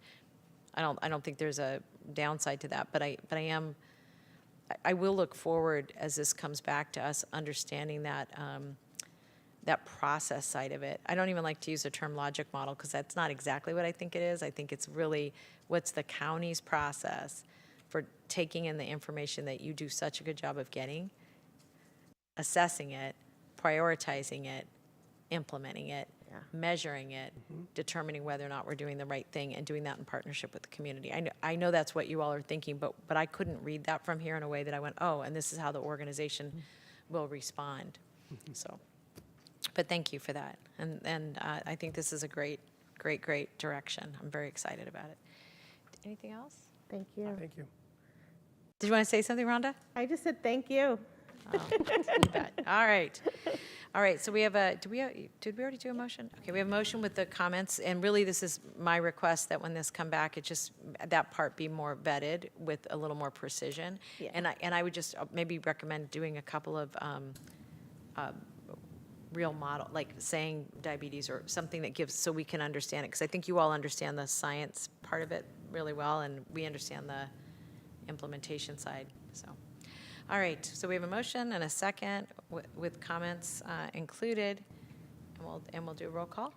S1: I don't think there's a downside to that, but I will look forward as this comes back to us understanding that that process side of it. I don't even like to use the term logic model, because that's not exactly what I think it is. I think it's really what's the county's process for taking in the information that you do such a good job of getting, assessing it, prioritizing it, implementing it, measuring it, determining whether or not we're doing the right thing, and doing that in partnership with the community. I know that's what you all are thinking, but I couldn't read that from here in a way that I went, oh, and this is how the organization will respond. So, but thank you for that. And I think this is a great direction. I'm very excited about it. Anything else?
S10: Thank you.
S9: Thank you.
S1: Did you want to say something, Rhonda?
S10: I just said thank you.
S1: Oh, you bet. All right. So we have did we already do a motion? Okay, we have a motion with the comments, and really this is my request that when this come back, it just, that part be more vetted with a little more precision.
S10: Yeah.
S1: And I would just maybe recommend doing a couple of real model, like saying diabetes or something that gives, so we can understand it, because I think you all understand the science part of it really well, and we understand the implementation side. So, all right, so we have a motion and a second with comments included, and we'll do a roll call.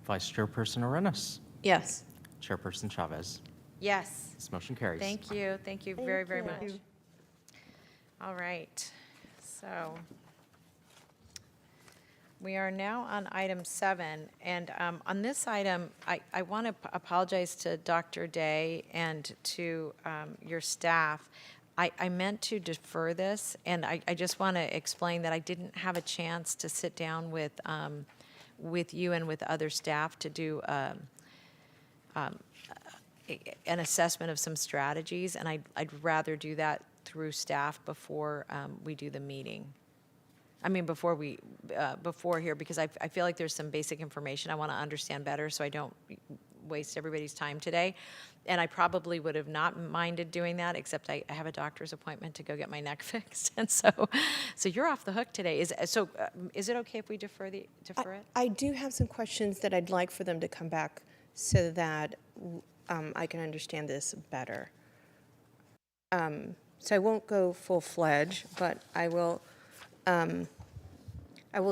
S2: Vice Chairperson Arenas.
S1: Yes.
S2: Chairperson Chavez.
S1: Yes.
S2: This motion carries.
S1: Thank you very much.
S10: you.
S1: All right, so we are now on item 7, and on this item, I want to apologize to Dr. Day and to your staff. I meant to defer this, and I just want to explain that I didn't have a chance to sit down with you and with other staff to do an assessment of some strategies, and I'd rather do that through staff before we do the meeting. I mean, before here, because I feel like there's some basic information I want to understand better, so I don't waste everybody's time today. And I probably would have not minded doing that, except I have a doctor's appointment to go get my neck fixed. And so you're off the hook today. Is it okay if we defer it?
S5: I do have some questions that I'd like for them to come back so that I can understand this better. So I won't go full-fledged, but I will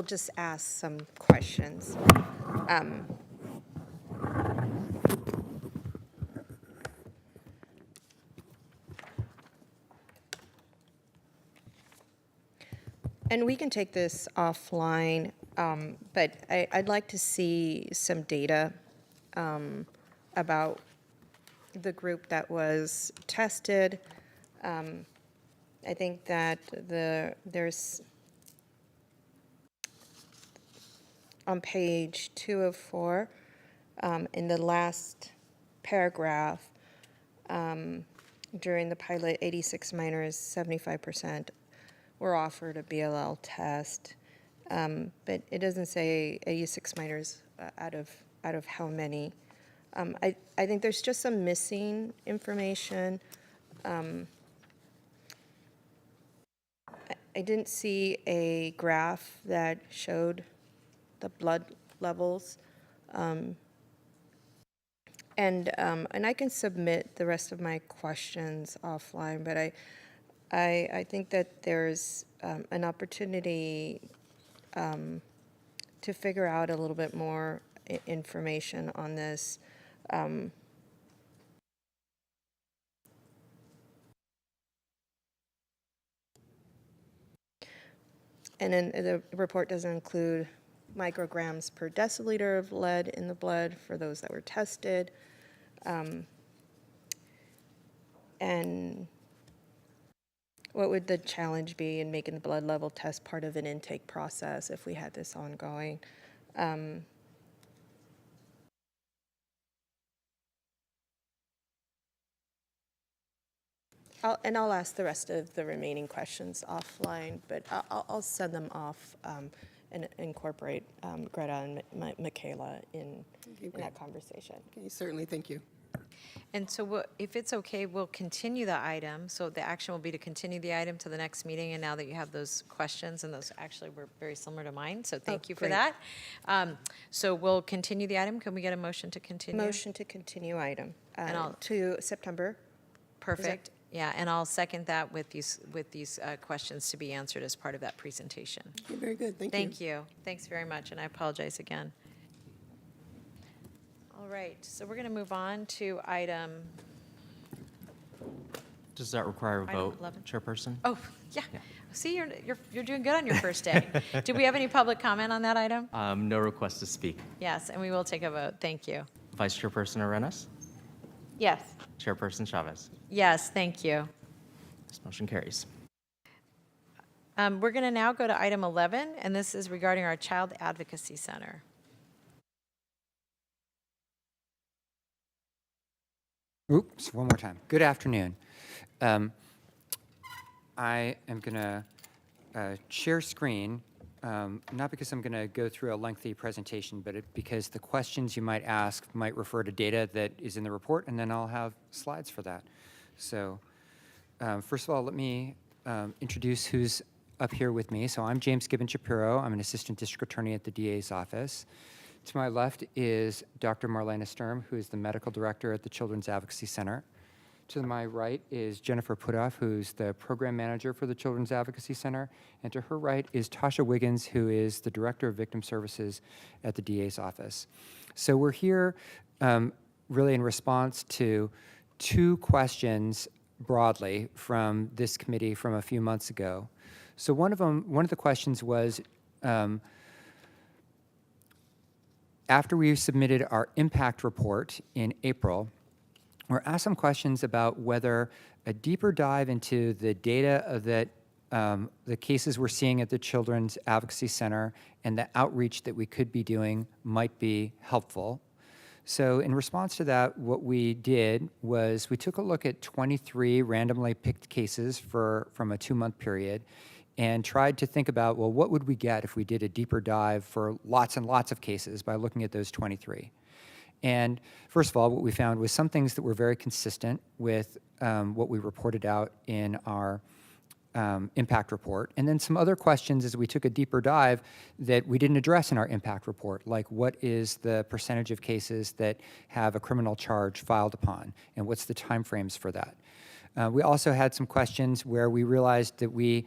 S5: just ask some questions. And we can take this offline, but I'd like to see some data about the group that was tested. I think that there's, on page 2 of 4, in the last paragraph, during the pilot, 86 minors, 75% were offered a BLL test, but it doesn't say 86 minors out of how many. I think there's just some missing information. I didn't see a graph that showed the blood levels. And I can submit the rest of my questions offline, but I think that there's an opportunity to figure out a little bit more information on this. And then the report doesn't include micrograms per deciliter of lead in the blood for those that were tested. And what would the challenge be in making the blood level test part of an intake process if we had this ongoing? I'll ask the rest of the remaining questions offline, but I'll send them off and incorporate Greta and Michaela in that conversation.
S11: Okay, certainly, thank you.
S1: And so if it's okay, we'll continue the item. So the action will be to continue the item to the next meeting. And now that you have those questions, and those actually were very similar to mine, so thank you for
S5: great.
S1: that. So we'll continue the item. Can we get a motion to continue?
S5: Motion to continue item
S1: And
S5: to September.
S1: Perfect. Yeah, and I'll second that with these questions to be answered as part of that presentation.
S11: Okay, very good, thank you.
S1: Thank you. Thanks very much, and I apologize again. All right, so we're going to move on to item,
S2: Does that require a
S1: Item
S2: vote,
S1: 11.
S2: Chairperson?
S1: oh, yeah. See, you're doing good on your first day. Do we have any public comment on that item?
S2: No request to speak.
S1: Yes, and we will take a vote. Thank you.
S2: Vice Chairperson Arenas?
S10: Yes.
S2: Chairperson Chavez?
S1: Yes, thank you.
S2: This motion carries.
S1: We're going to now go to item 11, and this is regarding our Child Advocacy Center.
S12: Oops, one more time. Good afternoon. I am going to share screen, not because I'm going to go through a lengthy presentation, but because the questions you might ask might refer to data that is in the report, and then I'll have slides for that. So first of all, let me introduce who's up here with me. So I'm James Gibbon Shapiro. I'm an assistant district attorney at the DA's office. To my left is Dr. Marlena Sturm, who is the medical director at the Children's Advocacy Center. To my right is Jennifer Putoff, who's the program manager for the Children's Advocacy Center. And to her right is Tasha Wiggins, who is the director of victim services at the DA's office. So we're here really in response to two questions broadly from this committee from a few months ago. So one of the questions was, after we submitted our impact report in April, we're asked some questions about whether a deeper dive into the data that the cases we're seeing at the Children's Advocacy Center and the outreach that we could be doing might be helpful. So in response to that, what we did was we took a look at 23 randomly picked cases from a 2-month period, and tried to think about, well, what would we get if we did a deeper dive for lots and lots of cases by looking at those 23? And first of all, what we found was some things that were very consistent with what we reported out in our impact report, and then some other questions as we took a deeper dive that we didn't address in our impact report, like what is the percentage of cases that have a criminal charge filed upon, and what's the timeframes for that. We also had some questions where we realized that we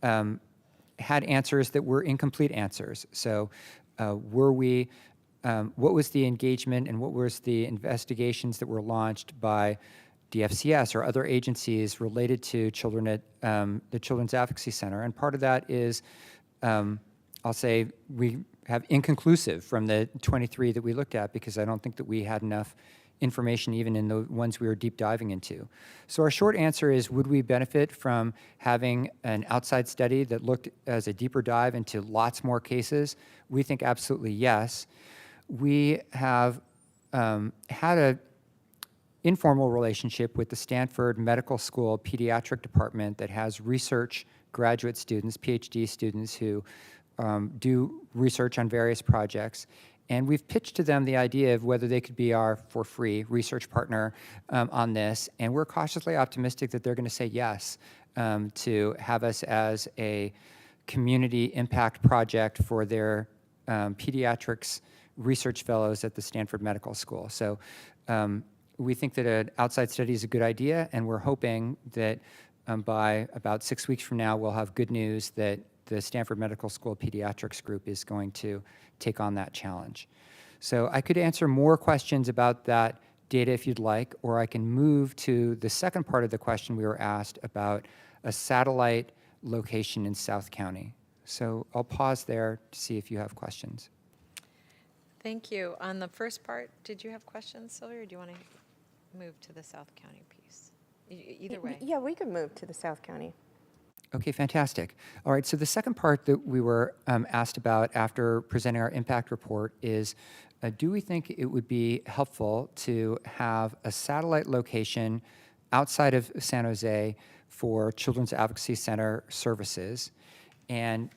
S12: had answers that were incomplete answers. So what was the engagement and what was the investigations that were launched by DFCS or other agencies related to children at the Children's Advocacy Center? And part of that is, I'll say, we have inconclusive from the 23 that we looked at, because I don't think that we had enough information even in the ones we were deep diving into. So our short answer is, would we benefit from having an outside study that looked as a deeper dive into lots more cases? We think absolutely yes. We have had a informal relationship with the Stanford Medical School Pediatric Department that has research graduate students, PhD students, who do research on various projects. And we've pitched to them the idea of whether they could be our, for free, research partner on this. And we're cautiously optimistic that they're going to say yes to have us as a community impact project for their pediatrics research fellows at the Stanford Medical School. So we think that an outside study is a good idea, and we're hoping that by about 6 weeks from now, we'll have good news that the Stanford Medical School Pediatrics Group is going to take on that challenge. So I could answer more questions about that data if you'd like, or I can move to the second part of the question we were asked about a satellite location in South County. So I'll pause there to see if you have questions.
S1: Thank you. On the first part, did you have questions, Sylvia, or do you want to move to the South County piece? Either way.
S5: Yeah, we could move to the South County.
S12: Okay, fantastic. All right, so the second part that we were asked about after presenting our impact report is, do we think it would be helpful to have a satellite location outside of San Jose for Children's Advocacy Center services? And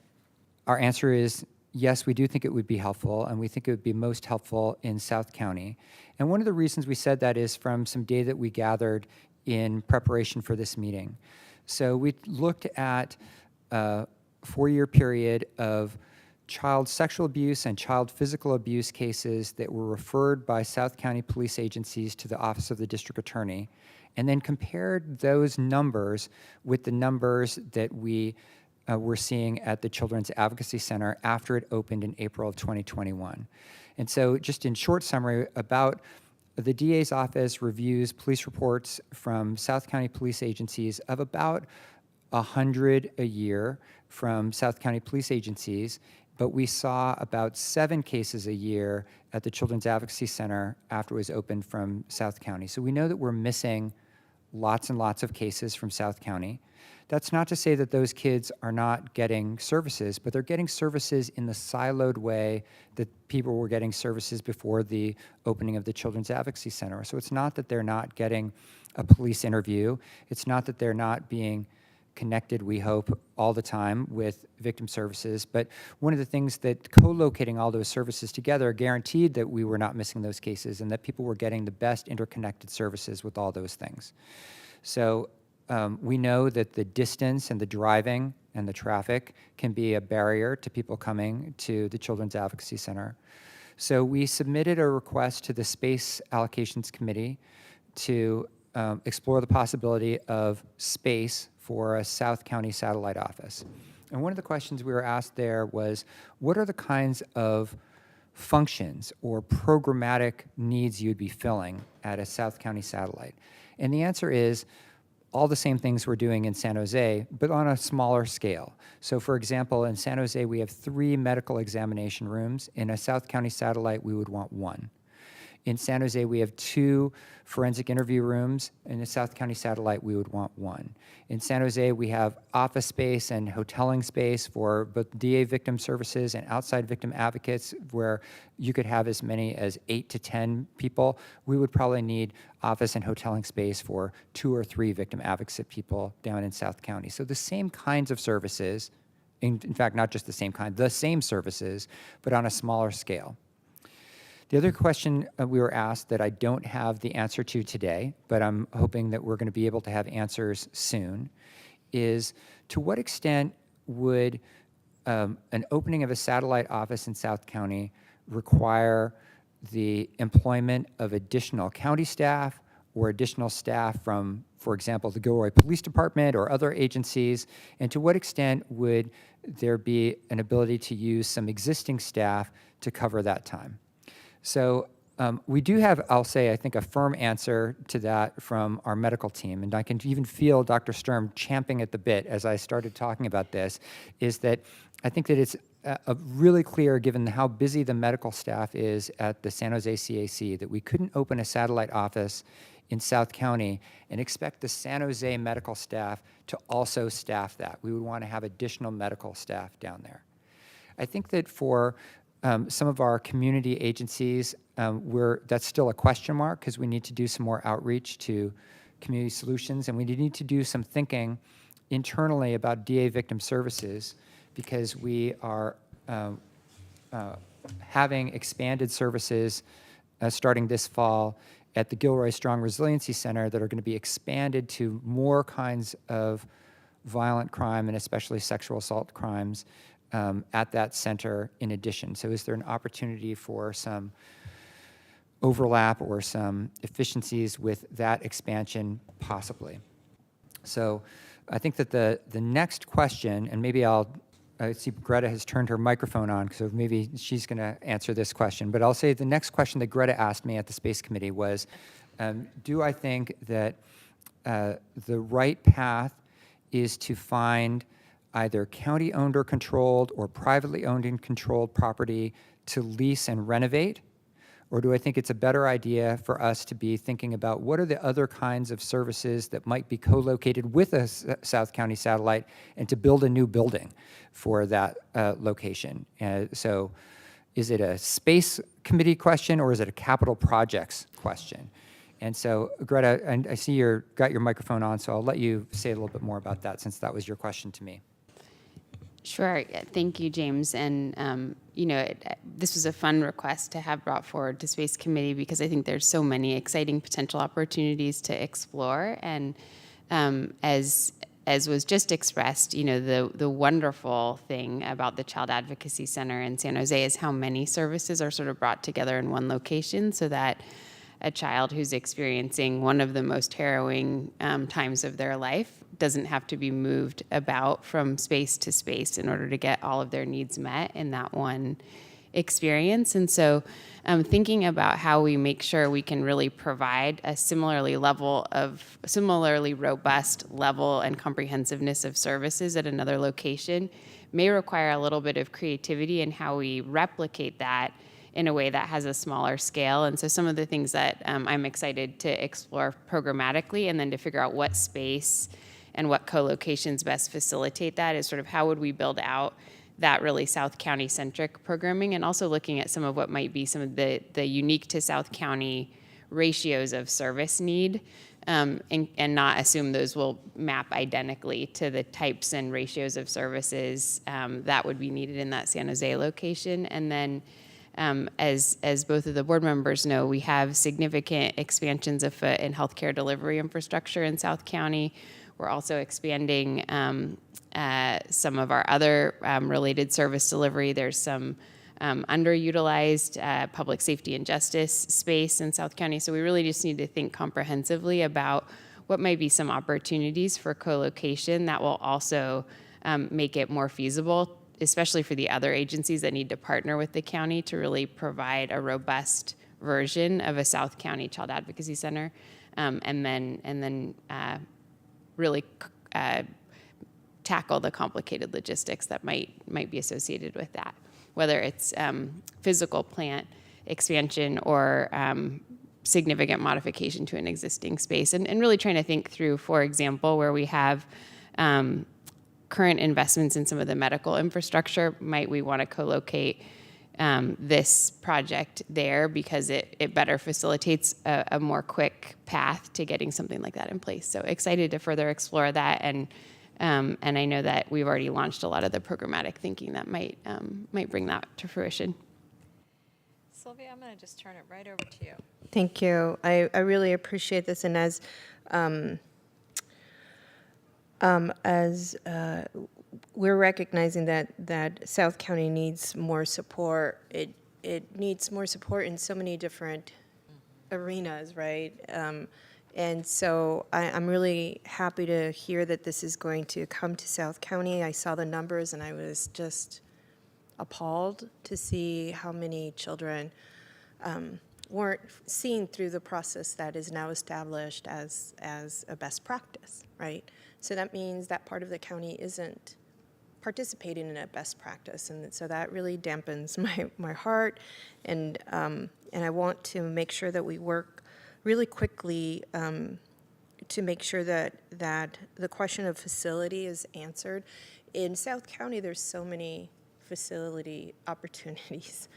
S12: our answer is yes, we do think it would be helpful, and we think it would be most helpful in South County. And one of the reasons we said that is from some data that we gathered in preparation for this meeting. So we looked at a 4-year period of child sexual abuse and child physical abuse cases that were referred by South County police agencies to the Office of the District Attorney, and then compared those numbers with the numbers that we were seeing at the Children's Advocacy Center after it opened in April of 2021. And so just in short summary, about the DA's office reviews police reports from South County police agencies of about 100 a year from South County police agencies, but we saw about 7 cases a year at the Children's Advocacy Center after it was opened from South County. So we know that we're missing lots and lots of cases from South County. That's not to say that those kids are not getting services, but they're getting services in the siloed way that people were getting services before the opening of the Children's Advocacy Center. So it's not that they're not getting a police interview. It's not that they're not being connected, we hope, all the time with victim services. But one of the things that co-locating all those services together guaranteed that we were not missing those cases and that people were getting the best interconnected services with all those things. So we know that the distance and the driving and the traffic can be a barrier to people coming to the Children's Advocacy Center. So we submitted a request to the Space Allocations Committee to explore the possibility of space for a South County satellite office. And one of the questions we were asked there was, what are the kinds of functions or programmatic needs you'd be filling at a South County satellite? And the answer is all the same things we're doing in San Jose, but on a smaller scale. So for example, in San Jose, we have 3 medical examination rooms. In a South County satellite, we would want 1. In San Jose, we have 2 forensic interview rooms. In the South County satellite, we would want 1. In San Jose, we have office space and hoteling space for both DA victim services and outside victim advocates, where you could have as many as 8 to 10 people. We would probably need office and hoteling space for 2 or 3 victim advocate people down in South County. So the same kinds of services, in fact, not just the same kind, the same services, but on a smaller scale. The other question we were asked that I don't have the answer to today, but I'm hoping that we're going to be able to have answers soon, is to what extent would an opening of a satellite office in South County require the employment of additional county staff or additional staff from, for example, the Gilroy Police Department or other agencies, and to what extent would there be an ability to use some existing staff to cover that time? So we do have, I'll say, I think, a firm answer to that from our medical team, and I can even feel Dr. Sturm champing at the bit as I started talking about this, is that I think that it's really clear, given how busy the medical staff is at the San Jose CAC, that we couldn't open a satellite office in South County and expect the San Jose medical staff to also staff that. We would want to have additional medical staff down there. I think that for some of our community agencies, that's still a question mark because we need to do some more outreach to community solutions, and we need to do some thinking internally about DA victim services because we are having expanded services starting this fall at the Gilroy Strong Resiliency Center that are going to be expanded to more kinds of violent crime and especially sexual assault crimes at that center in addition. So is there an opportunity for some overlap or some efficiencies with that expansion? Possibly. So I think that the next question, and maybe I see Greta has turned her microphone on, so maybe she's going to answer this question. But I'll say the next question that Greta asked me at the Space Committee was, do I think that the right path is to find either county-owned or controlled or privately owned and controlled property to lease and renovate? Or do I think it's a better idea for us to be thinking about what are the other kinds of services that might be co-located with a South County satellite and to build a new building for that location? So is it a space committee question or is it a capital projects question? And so, Greta, I see you've got your microphone on, so I'll let you say a little bit more about that since that was your question to me.
S6: Sure. Thank you, James. And, this was a fun request to have brought forward to Space Committee because I think there's so many exciting potential opportunities to explore. And as was just expressed, the wonderful thing about the Child Advocacy Center in San Jose is how many services are sort of brought together in one location so that a child who's experiencing one of the most harrowing times of their life doesn't have to be moved about from space to space in order to get all of their needs met in that one experience. And so thinking about how we make sure we can really provide a similarly robust level and comprehensiveness of services at another location may require a little bit of creativity in how we replicate that in a way that has a smaller scale. And so some of the things that I'm excited to explore programmatically and then to figure out what space and what co-locations best facilitate that is sort of how would we build out that really South County centric programming, and also looking at some of what might be some of the unique to South County ratios of service need, and not assume those will map identically to the types and ratios of services that would be needed in that San Jose location. And then as both of the board members know, we have significant expansions afoot in healthcare delivery infrastructure in South County. We're also expanding some of our other related service delivery. There's some underutilized public safety and justice space in South County. So we really just need to think comprehensively about what might be some opportunities for co-location that will also make it more feasible, especially for the other agencies that need to partner with the county to really provide a robust version of a South County Child Advocacy Center, and then really tackle the complicated logistics that might be associated with that, whether it's physical plant expansion or significant modification to an existing space. And really trying to think through, for example, where we have current investments in some of the medical infrastructure, might we want to co-locate this project there because it better facilitates a more quick path to getting something like that in place. So excited to further explore that, and I know that we've already launched a lot of the programmatic thinking that might bring that to fruition.
S1: Sylvia, I'm going to just turn it right over to you.
S5: Thank you. I really appreciate this, and as we're recognizing that South County needs more support. It needs more support in so many different arenas, right? And so I'm really happy to hear that this is going to come to South County. I saw the numbers and I was just appalled to see how many children weren't seen through the process that is now established as a best practice, right? So that means that part of the county isn't participating in a best practice, and so that really dampens my heart, and I want to make sure that we work really quickly to make sure that the question of facility is answered. In South County, there's so many facility opportunities.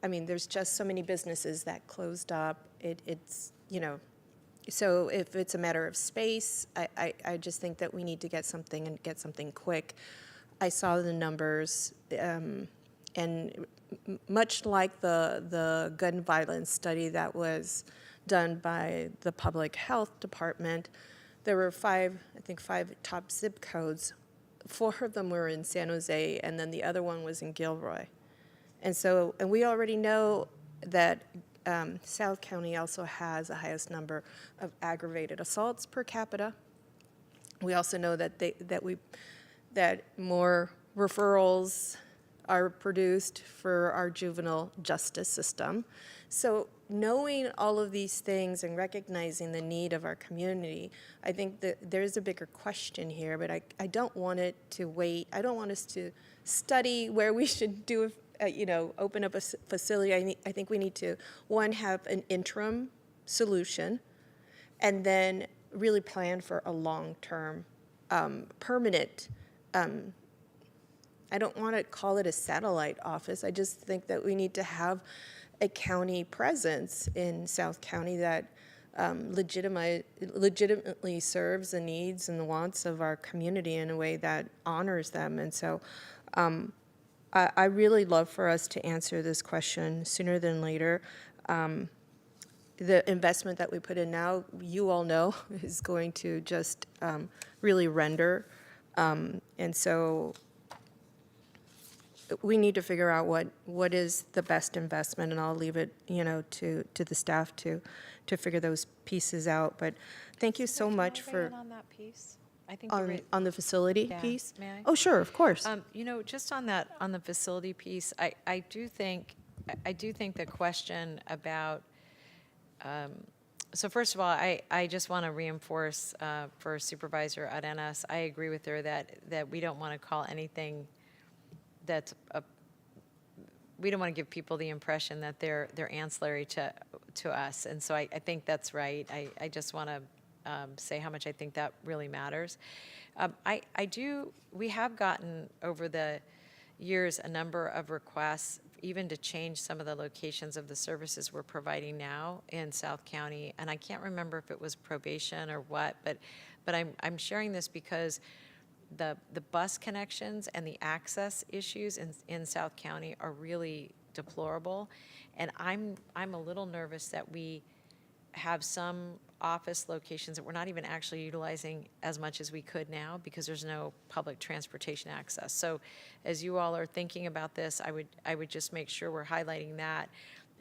S5: I mean, there's just so many businesses that closed up. It's, you know, so if it's a matter of space, I just think that we need to get something and get something quick. I saw the numbers, and much like the gun violence study that was done by the public health department, there were five top zip codes. 4 of them were in San Jose, and then the other one was in Gilroy. And we already know that South County also has the highest number of aggravated assaults per capita. We also know that more referrals are produced for our juvenile justice system. So knowing all of these things and recognizing the need of our community, I think that there's a bigger question here, but I don't want it to wait. I don't want us to study where we should do, open up a facility. I think we need to, one, have an interim solution, and then really plan for a long-term, permanent, I don't want to call it a satellite office. I just think that we need to have a county presence in South County that legitimately serves the needs and the wants of our community in a way that honors them. And so I really love for us to answer this question sooner than later. The investment that we put in now, you all know, is going to just really render. And so we need to figure out what is the best investment, and I'll leave it, to the staff to figure those pieces out. But thank you so much for
S1: on that piece. I think you're
S5: on the facility
S1: Yeah.
S5: piece.
S1: May I?
S5: Oh, sure, of course.
S1: Just on the facility piece, I do think the question about. So first of all, I just want to reinforce for Supervisor Arenas, I agree with her that we don't want to call anything we don't want to give people the impression that they're ancillary to us. And so I think that's right. I just want to say how much I think that really matters. We have gotten over the years a number of requests even to change some of the locations of the services we're providing now in South County. And I can't remember if it was probation or what, but I'm sharing this because the bus connections and the access issues in South County are really deplorable. And I'm a little nervous that we have some office locations that we're not even actually utilizing as much as we could now because there's no public transportation access. So as you all are thinking about this, I would just make sure we're highlighting that.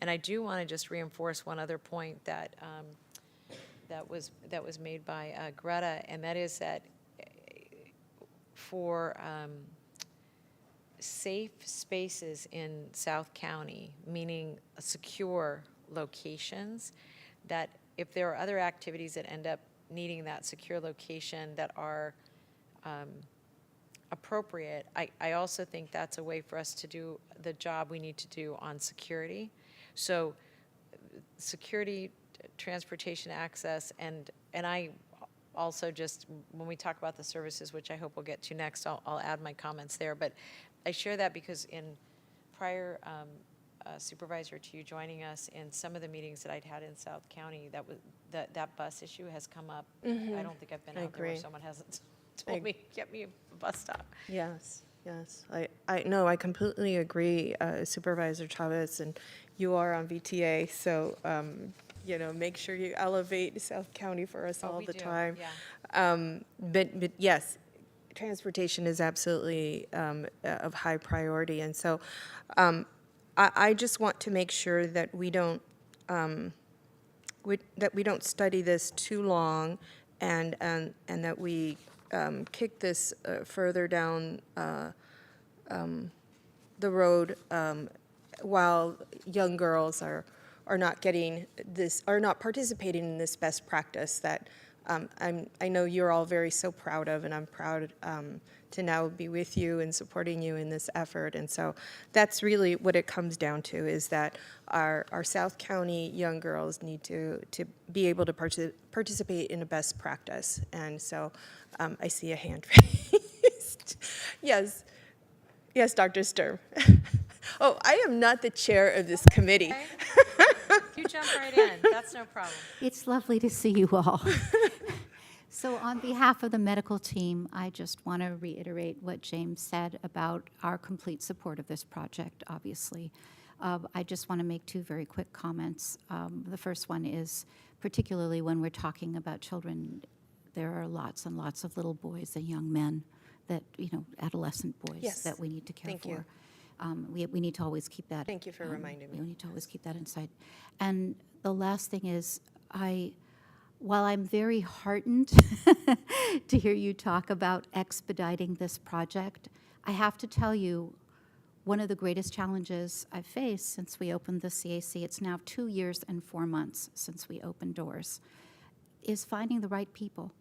S1: And I do want to just reinforce one other point that was made by Greta, and that is that for safe spaces in South County, meaning secure locations, that if there are other activities that end up needing that secure location that are appropriate, I also think that's a way for us to do the job we need to do on security. So security, transportation access, and I also just, when we talk about the services, which I hope we'll get to next, I'll add my comments there. But I share that because in prior supervisor to you joining us, in some of the meetings that I'd had in South County, that bus issue has come up. I don't think I've been
S5: I
S1: out there where
S5: agree.
S1: someone hasn't told me, get me a bus stop.
S5: Yes, yes. No, I completely agree, Supervisor Chavez, and you are on VTA, so, make sure you elevate South County for us all
S1: we
S5: the
S1: do,
S5: time.
S1: yeah.
S5: But yes, transportation is absolutely of high priority, and so I just want to make sure that we don't study this too long, and that we kick this further down the road while young girls are not getting this, are not participating in this best practice that I know you're all very so proud of, and I'm proud to now be with you and supporting you in this effort. And so that's really what it comes down to, is that our South County young girls need to be able to participate in a best practice. And so I see a hand raised. Yes. Yes, Dr. Sturm. Oh, I am not the chair of this committee.
S1: You jump right in, that's no problem.
S13: It's lovely to see you all. So on behalf of the medical team, I just want to reiterate what James said about our complete support of this project, obviously. I just want to make two very quick comments. The first one is, particularly when we're talking about children, there are lots and lots of little boys and young men that, adolescent boys
S5: Yes.
S13: that we need to care
S5: Thank
S13: for.
S5: you.
S13: We need to always keep that.
S5: Thank you for reminding me.
S13: We need to always keep that inside. And the last thing is, while I'm very heartened to hear you talk about expediting this project, I have to tell you, one of the greatest challenges I've faced since we opened the CAC, it's now 2 years and 4 months since we opened doors, is finding the right people.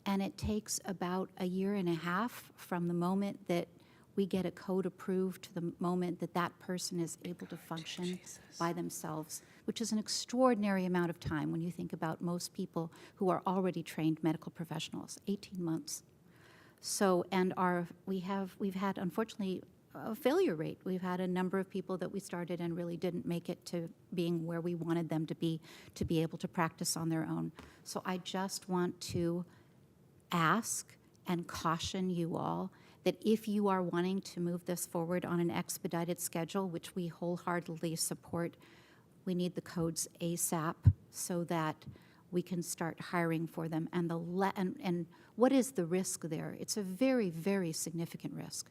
S13: And it takes about 1.5 years from the moment that we get a code approved to the moment that that person is able to function by themselves, which is an extraordinary amount of time when you think about most people who are already trained medical professionals, 18 months. So, and we've had, unfortunately, a failure rate. We've had a number of people that we started and really didn't make it to being where we wanted them to be able to practice on their own. So I just want to ask and caution you all that if you are wanting to move this forward on an expedited schedule, which we wholeheartedly support, we need the codes ASAP so that we can start hiring for them. And and what is the risk there? It's a very, very significant risk.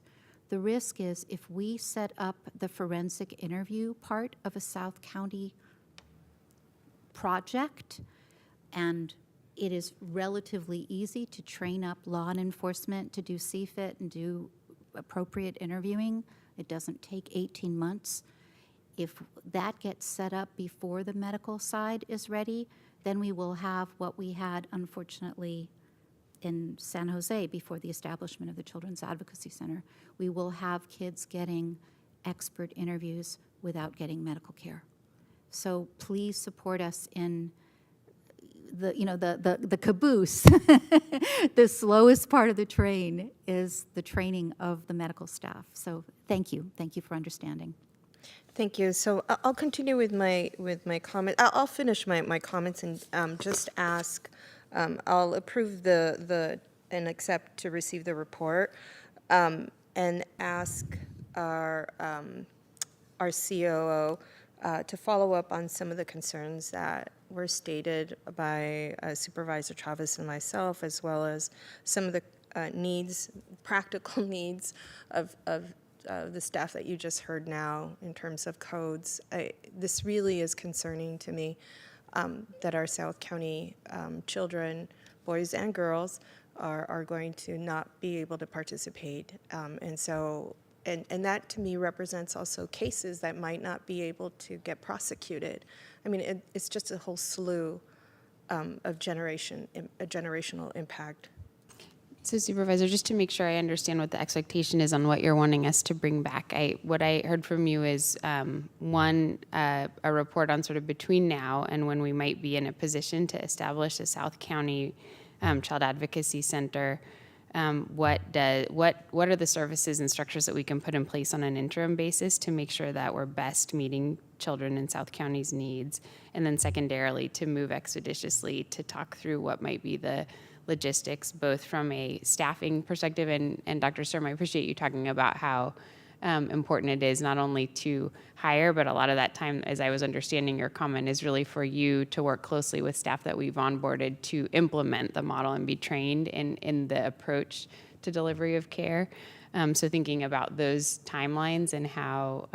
S13: The risk is if we set up the forensic interview part of a South County project, and it is relatively easy to train up law enforcement to do CFIT and do appropriate interviewing. It doesn't take 18 months. If that gets set up before the medical side is ready, then we will have what we had, unfortunately, in San Jose before the establishment of the Children's Advocacy Center. We will have kids getting expert interviews without getting medical care. So please support us in the caboose. The slowest part of the train is the training of the medical staff. So thank you for understanding.
S5: Thank you. So I'll continue with my comment. I'll finish my comments and just ask. I'll approve and accept to receive the report, and ask our COO to follow up on some of the concerns that were stated by Supervisor Chavez and myself, as well as some of the practical needs of the staff that you just heard now in terms of codes. This really is concerning to me, that our South County children, boys and girls, are going to not be able to participate. And that to me represents also cases that might not be able to get prosecuted. I mean, it's just a whole slew of generational impact.
S6: So Supervisor, just to make sure I understand what the expectation is on what you're wanting us to bring back, what I heard from you is one, a report on sort of between now and when we might be in a position to establish a South County Child Advocacy Center. What are the services and structures that we can put in place on an interim basis to make sure that we're best meeting children in South County's needs? And then secondarily, to move expeditiously to talk through what might be the logistics, both from a staffing perspective, and Dr. Sturm, I appreciate you talking about how important it is not only to hire, but a lot of that time, as I was understanding your comment, is really for you to work closely with staff that we've onboarded to implement the model and be trained in the approach to delivery of care. So thinking about those timelines and how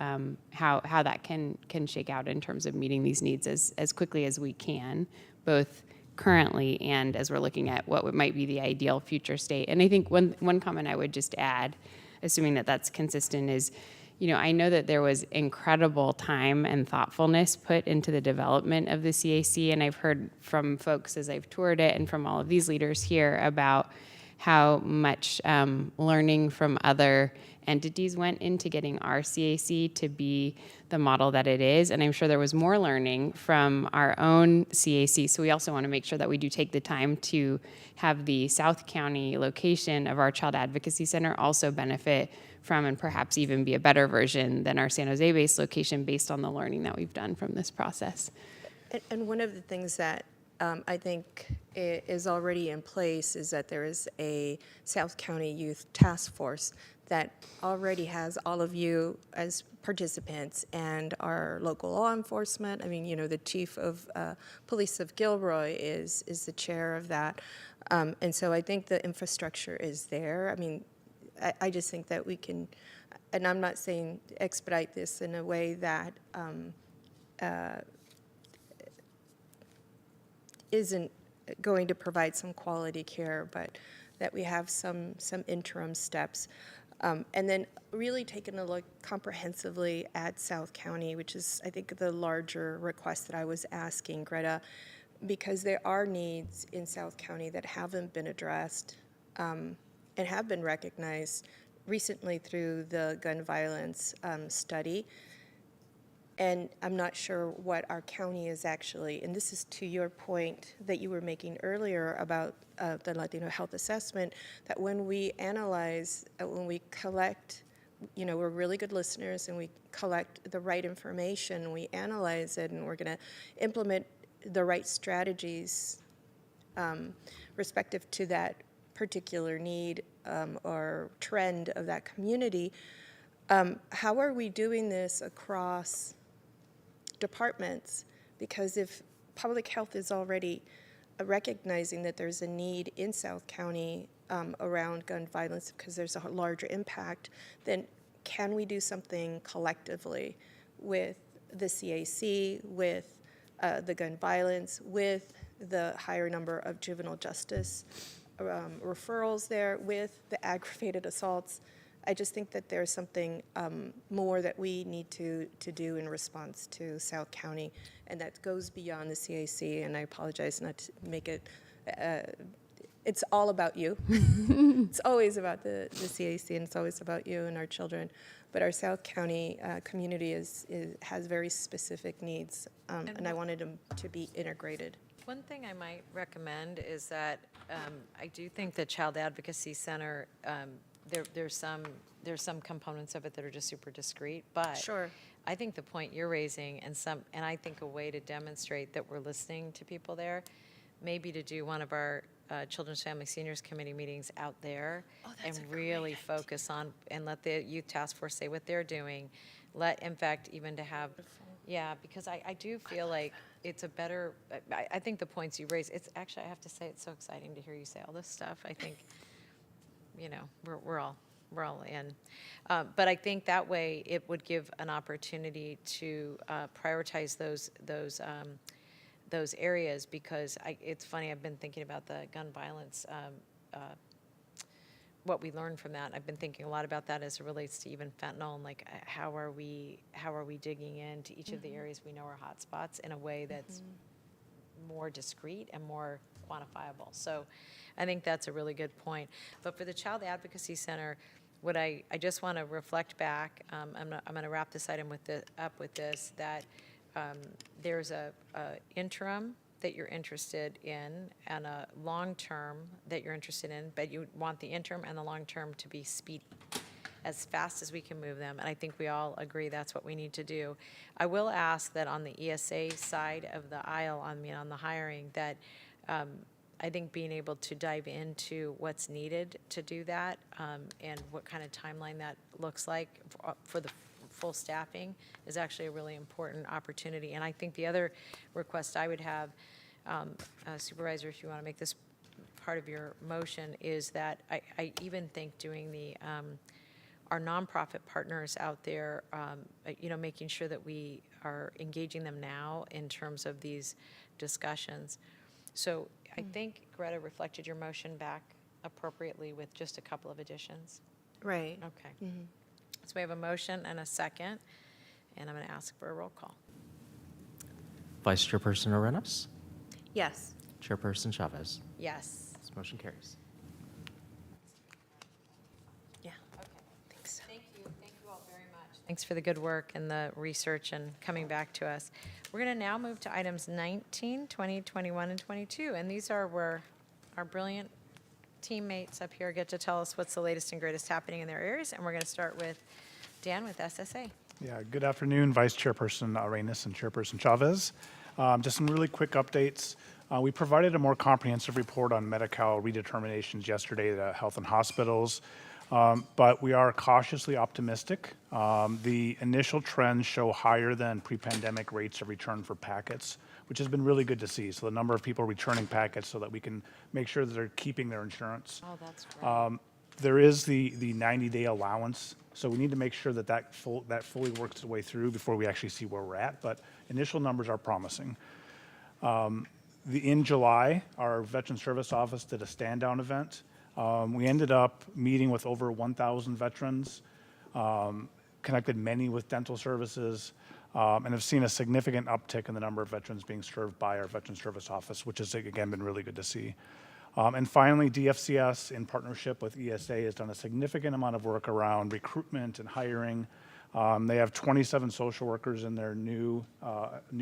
S6: that can shake out in terms of meeting these needs as quickly as we can, both currently and as we're looking at what might be the ideal future state. And I think one comment I would just add, assuming that that's consistent, is, I know that there was incredible time and thoughtfulness put into the development of the CAC, and I've heard from folks as I've toured it and from all of these leaders here about how much learning from other entities went into getting our CAC to be the model that it is. And I'm sure there was more learning from our own CAC. So we also want to make sure that we do take the time to have the South County location of our Child Advocacy Center also benefit from and perhaps even be a better version than our San Jose-based location based on the learning that we've done from this process.
S5: And one of the things that I think is already in place is that there is a South County Youth Task Force that already has all of you as participants and our local law enforcement. I mean, the chief of police of Gilroy is the chair of that. And so I think the infrastructure is there. I mean, I just think that we can, and I'm not saying expedite this in a way that isn't going to provide some quality care, but that we have some interim steps. And then really taking a look comprehensively at South County, which is, I think, the larger request that I was asking, Greta, because there are needs in South County that haven't been addressed and have been recognized recently through the gun violence study. And I'm not sure what our county is actually, and this is to your point that you were making earlier about the Latino health assessment, that when we analyze, when we collect, we're really good listeners and we collect the right information, we analyze it, and we're going to implement the right strategies respective to that particular need or trend of that community. How are we doing this across departments? Because if public health is already recognizing that there's a need in South County around gun violence because there's a larger impact, then can we do something collectively with the CAC, with the gun violence, with the higher number of juvenile justice referrals there, with the aggravated assaults? I just think that there's something more that we need to do in response to South County, and that goes beyond the CAC, and I apologize not to make it, it's all about you. It's always about the CAC, and it's always about you and our children, but our South County community has very specific needs, and I wanted them to be integrated.
S1: One thing I might recommend is that I do think the Child Advocacy Center, there's some components of it that are just super discrete, but
S5: Sure.
S1: I think the point you're raising and I think a way to demonstrate that we're listening to people there, maybe to do one of our Children's Family Seniors Committee meetings out there and really focus on and let the Youth Task Force say what they're doing. In fact, even to have, because I do feel like it's a better, I think the points you raise, it's actually, I have to say, it's so exciting to hear you say all this stuff. I think, we're all in. But I think that way it would give an opportunity to prioritize those areas, because it's funny, I've been thinking about the gun violence, what we learned from that. I've been thinking a lot about that as it relates to even fentanyl, and like how are we digging into each of the areas we know are hot spots in a way that's more discreet and more quantifiable. So I think that's a really good point. But for the Child Advocacy Center, what I just want to reflect back, I'm going to wrap this item up with this, that there's a interim that you're interested in and a long-term that you're interested in, but you want the interim and the long-term to be speedy, as fast as we can move them, and I think we all agree that's what we need to do. I will ask that on the ESA side of the aisle, on the hiring, that I think being able to dive into what's needed to do that and what kind of timeline that looks like for the full staffing is actually a really important opportunity. And I think the other request I would have, Supervisor, if you want to make this part of your motion, is that I even think doing the our nonprofit partners out there, making sure that we are engaging them now in terms of these discussions. So I think Greta reflected your motion back appropriately with just a couple of additions.
S5: Right.
S1: Okay. So we have a motion and a second, and I'm going to ask for a roll call.
S2: Vice Chairperson Arenas?
S5: Yes.
S2: Chairperson Chavez?
S1: Yes.
S2: This motion carries.
S5: Yeah. Think so.
S1: Thank you all very much. Thanks for the good work and the research and coming back to us. We're going to now move to items 19, 20, 21, and 22, and these are where our brilliant teammates up here get to tell us what's the latest and greatest happening in their areas, and we're going to start with Dan with SSA.
S14: Yeah, good afternoon, Vice Chairperson Arenas and Chairperson Chavez. Just some really quick updates. We provided a more comprehensive report on Medi-Cal redeterminations yesterday to Health and Hospitals, but we are cautiously optimistic. The initial trends show higher than pre-pandemic rates of return for packets, which has been really good to see. So the number of people returning packets so that we can make sure that they're keeping their insurance.
S1: Oh, that's great.
S14: There is the 90-day allowance, so we need to make sure that fully works its way through before we actually see where we're at, but initial numbers are promising. In July, our Veteran Service Office did a stand-down event. We ended up meeting with over 1,000 veterans, connected many with dental services, and have seen a significant uptick in the number of veterans being served by our Veteran Service Office, which has, again, been really good to see. And finally, DFCS, in partnership with ESA, has done a significant amount of work around recruitment and hiring. They have 27 social workers in their new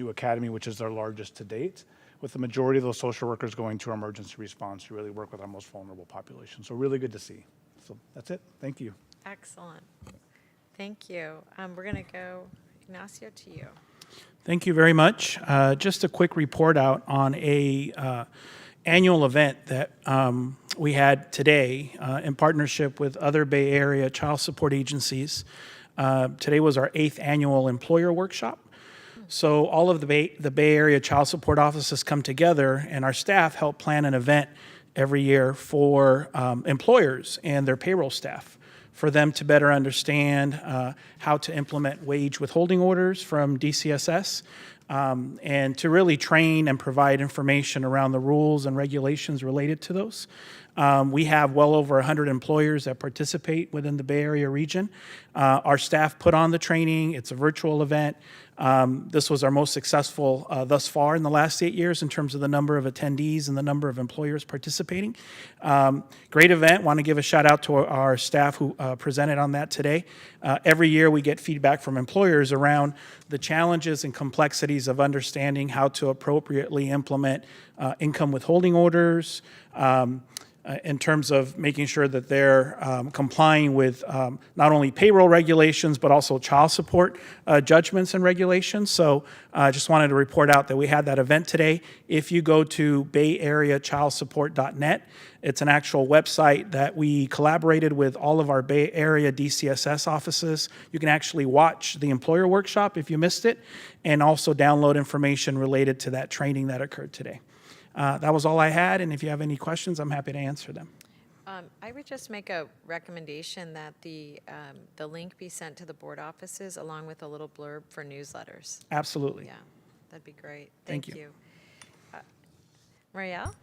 S14: academy, which is their largest to date, with the majority of those social workers going to emergency response to really work with our most vulnerable population. So really good to see. So that's it. Thank you.
S1: Excellent. Thank you. We're going to go, Ignacio, to you.
S15: Thank you very much. Just a quick report out on a annual event that we had today in partnership with other Bay Area child support agencies. Today was our 8th annual employer workshop. So all of the Bay Area child support offices come together, and our staff help plan an event every year for employers and their payroll staff, for them to better understand how to implement wage withholding orders from DCSS, and to really train and provide information around the rules and regulations related to those. We have well over 100 employers that participate within the Bay Area region. Our staff put on the training. It's a virtual event. This was our most successful thus far in the last 8 years in terms of the number of attendees and the number of employers participating. Great event. Want to give a shout out to our staff who presented on that today. Every year we get feedback from employers around the challenges and complexities of understanding how to appropriately implement income withholding orders, in terms of making sure that they're complying with not only payroll regulations, but also child support judgments and regulations. So I just wanted to report out that we had that event today. If you go to bayareachildsupport.net, it's an actual website that we collaborated with all of our Bay Area DCSS offices. You can actually watch the employer workshop if you missed it, and also download information related to that training that occurred today. That was all I had, and if you have any questions, I'm happy to answer them.
S1: I would just make a recommendation that the link be sent to the board offices along with a little blurb for newsletters.
S15: Absolutely.
S1: Yeah, that'd be great.
S15: Thank
S1: Thank
S15: you.
S1: you. Marielle?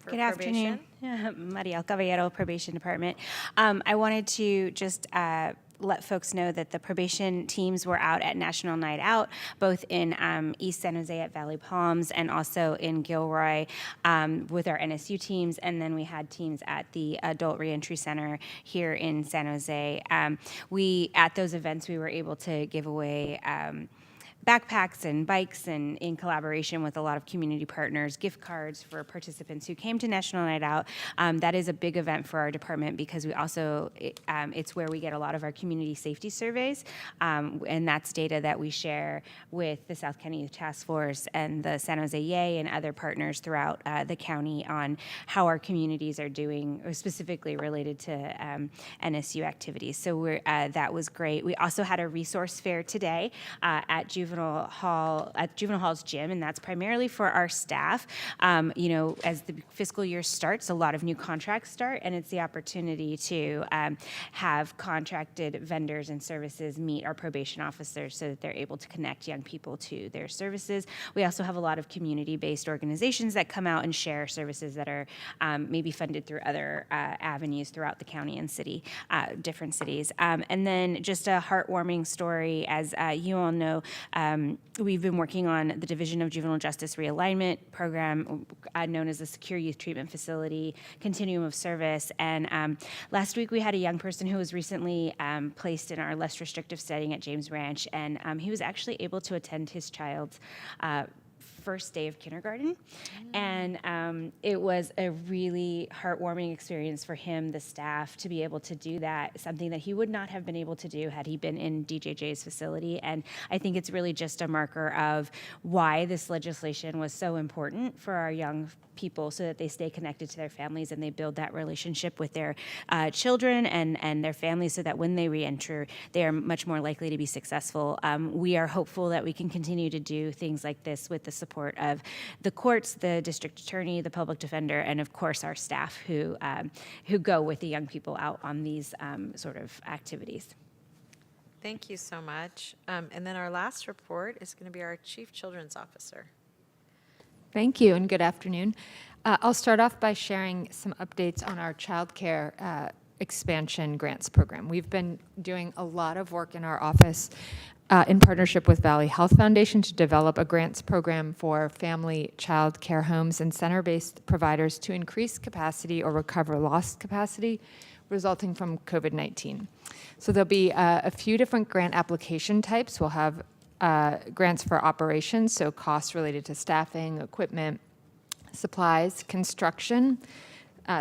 S1: for
S16: Good afternoon.
S1: probation?
S16: Mariel Caballero, Probation Department. I wanted to just let folks know that the probation teams were out at National Night Out, both in East San Jose at Valley Palms and also in Gilroy with our NSU teams. And then we had teams at the Adult Reentry Center here in San Jose. At those events, we were able to give away backpacks and bikes, and in collaboration with a lot of community partners, gift cards for participants who came to National Night Out. That is a big event for our department because we also, it's where we get a lot of our community safety surveys, and that's data that we share with the South County Youth Task Force and the San Jose Yay and other partners throughout the county on how our communities are doing, or specifically related to NSU activities. So that was great. We also had a resource fair today at Juvenile Hall's gym, and that's primarily for our staff. As the fiscal year starts, a lot of new contracts start, and it's the opportunity to have contracted vendors and services meet our probation officers so that they're able to connect young people to their services. We also have a lot of community-based organizations that come out and share services that are maybe funded through other avenues throughout the county and city, different cities. And then just a heartwarming story, as you all know, we've been working on the Division of Juvenile Justice Realignment program, known as the Secure Youth Treatment Facility Continuum of Service. And last week we had a young person who was recently placed in our less restrictive setting at James Ranch, and he was actually able to attend his child's first day of kindergarten. And it was a really heartwarming experience for him, the staff, to be able to do that, something that he would not have been able to do had he been in DJJ's facility. And I think it's really just a marker of why this legislation was so important for our young people, so that they stay connected to their families and they build that relationship with their children and their families, so that when they reenter, they are much more likely to be successful. We are hopeful that we can continue to do things like this with the support of the courts, the district attorney, the public defender, and of course our staff who go with the young people out on these sort of activities.
S1: Thank you so much. And then our last report is going to be our Chief Children's Officer.
S17: Thank you, and good afternoon. I'll start off by sharing some updates on our child care expansion grants program. We've been doing a lot of work in our office in partnership with Valley Health Foundation to develop a grants program for family child care homes and center-based providers to increase capacity or recover lost capacity resulting from COVID-19. So there'll be a few different grant application types. We'll have grants for operations, so costs related to staffing, equipment, supplies, construction.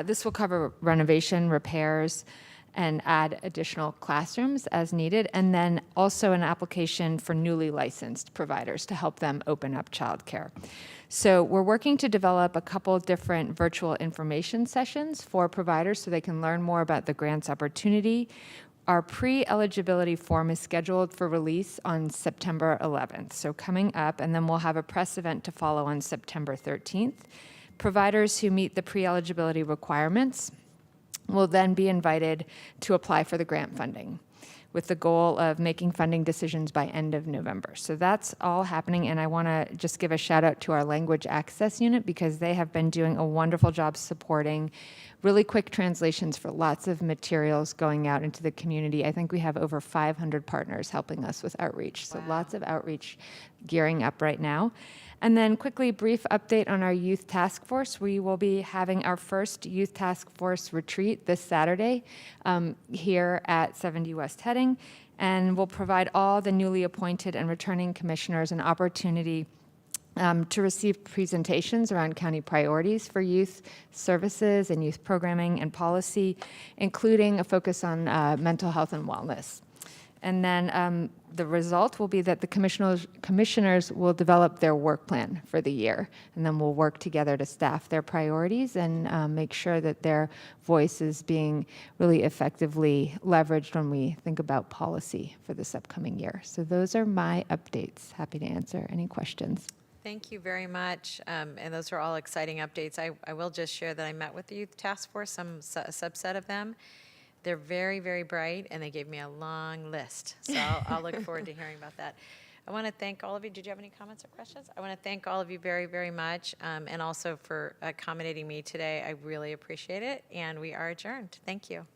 S17: This will cover renovation, repairs, and add additional classrooms as needed, and then also an application for newly licensed providers to help them open up childcare. So we're working to develop a couple different virtual information sessions for providers so they can learn more about the grants opportunity. Our pre-eligibility form is scheduled for release on September 11th, so coming up, and then we'll have a press event to follow on September 13th. Providers who meet the pre-eligibility requirements will then be invited to apply for the grant funding, with the goal of making funding decisions by end of November. So that's all happening, and I want to just give a shout out to our language access unit because they have been doing a wonderful job supporting really quick translations for lots of materials going out into the community. I think we have over 500 partners helping us with outreach, so lots of outreach gearing up right now. And then quickly, brief update on our youth task force. We will be having our first youth task force retreat this Saturday here at 70 West Heading, and we'll provide all the newly appointed and returning commissioners an opportunity to receive presentations around county priorities for youth services and youth programming and policy, including a focus on mental health and wellness. And then the result will be that the commissioners will develop their work plan for the year, and then we'll work together to staff their priorities and make sure that their voice is being really effectively leveraged when we think about policy for this upcoming year. So those are my updates. Happy to answer any questions.
S1: Thank you very much. And those are all exciting updates. I will just share that I met with the Youth Task Force, a subset of them. They're very, very bright, and they gave me a long list. So I'll look forward to hearing about that. I want to thank all of you. Did you have any comments or questions? I want to thank all of you very, very much, and also for accommodating me today. I really appreciate it, and we are adjourned. Thank you.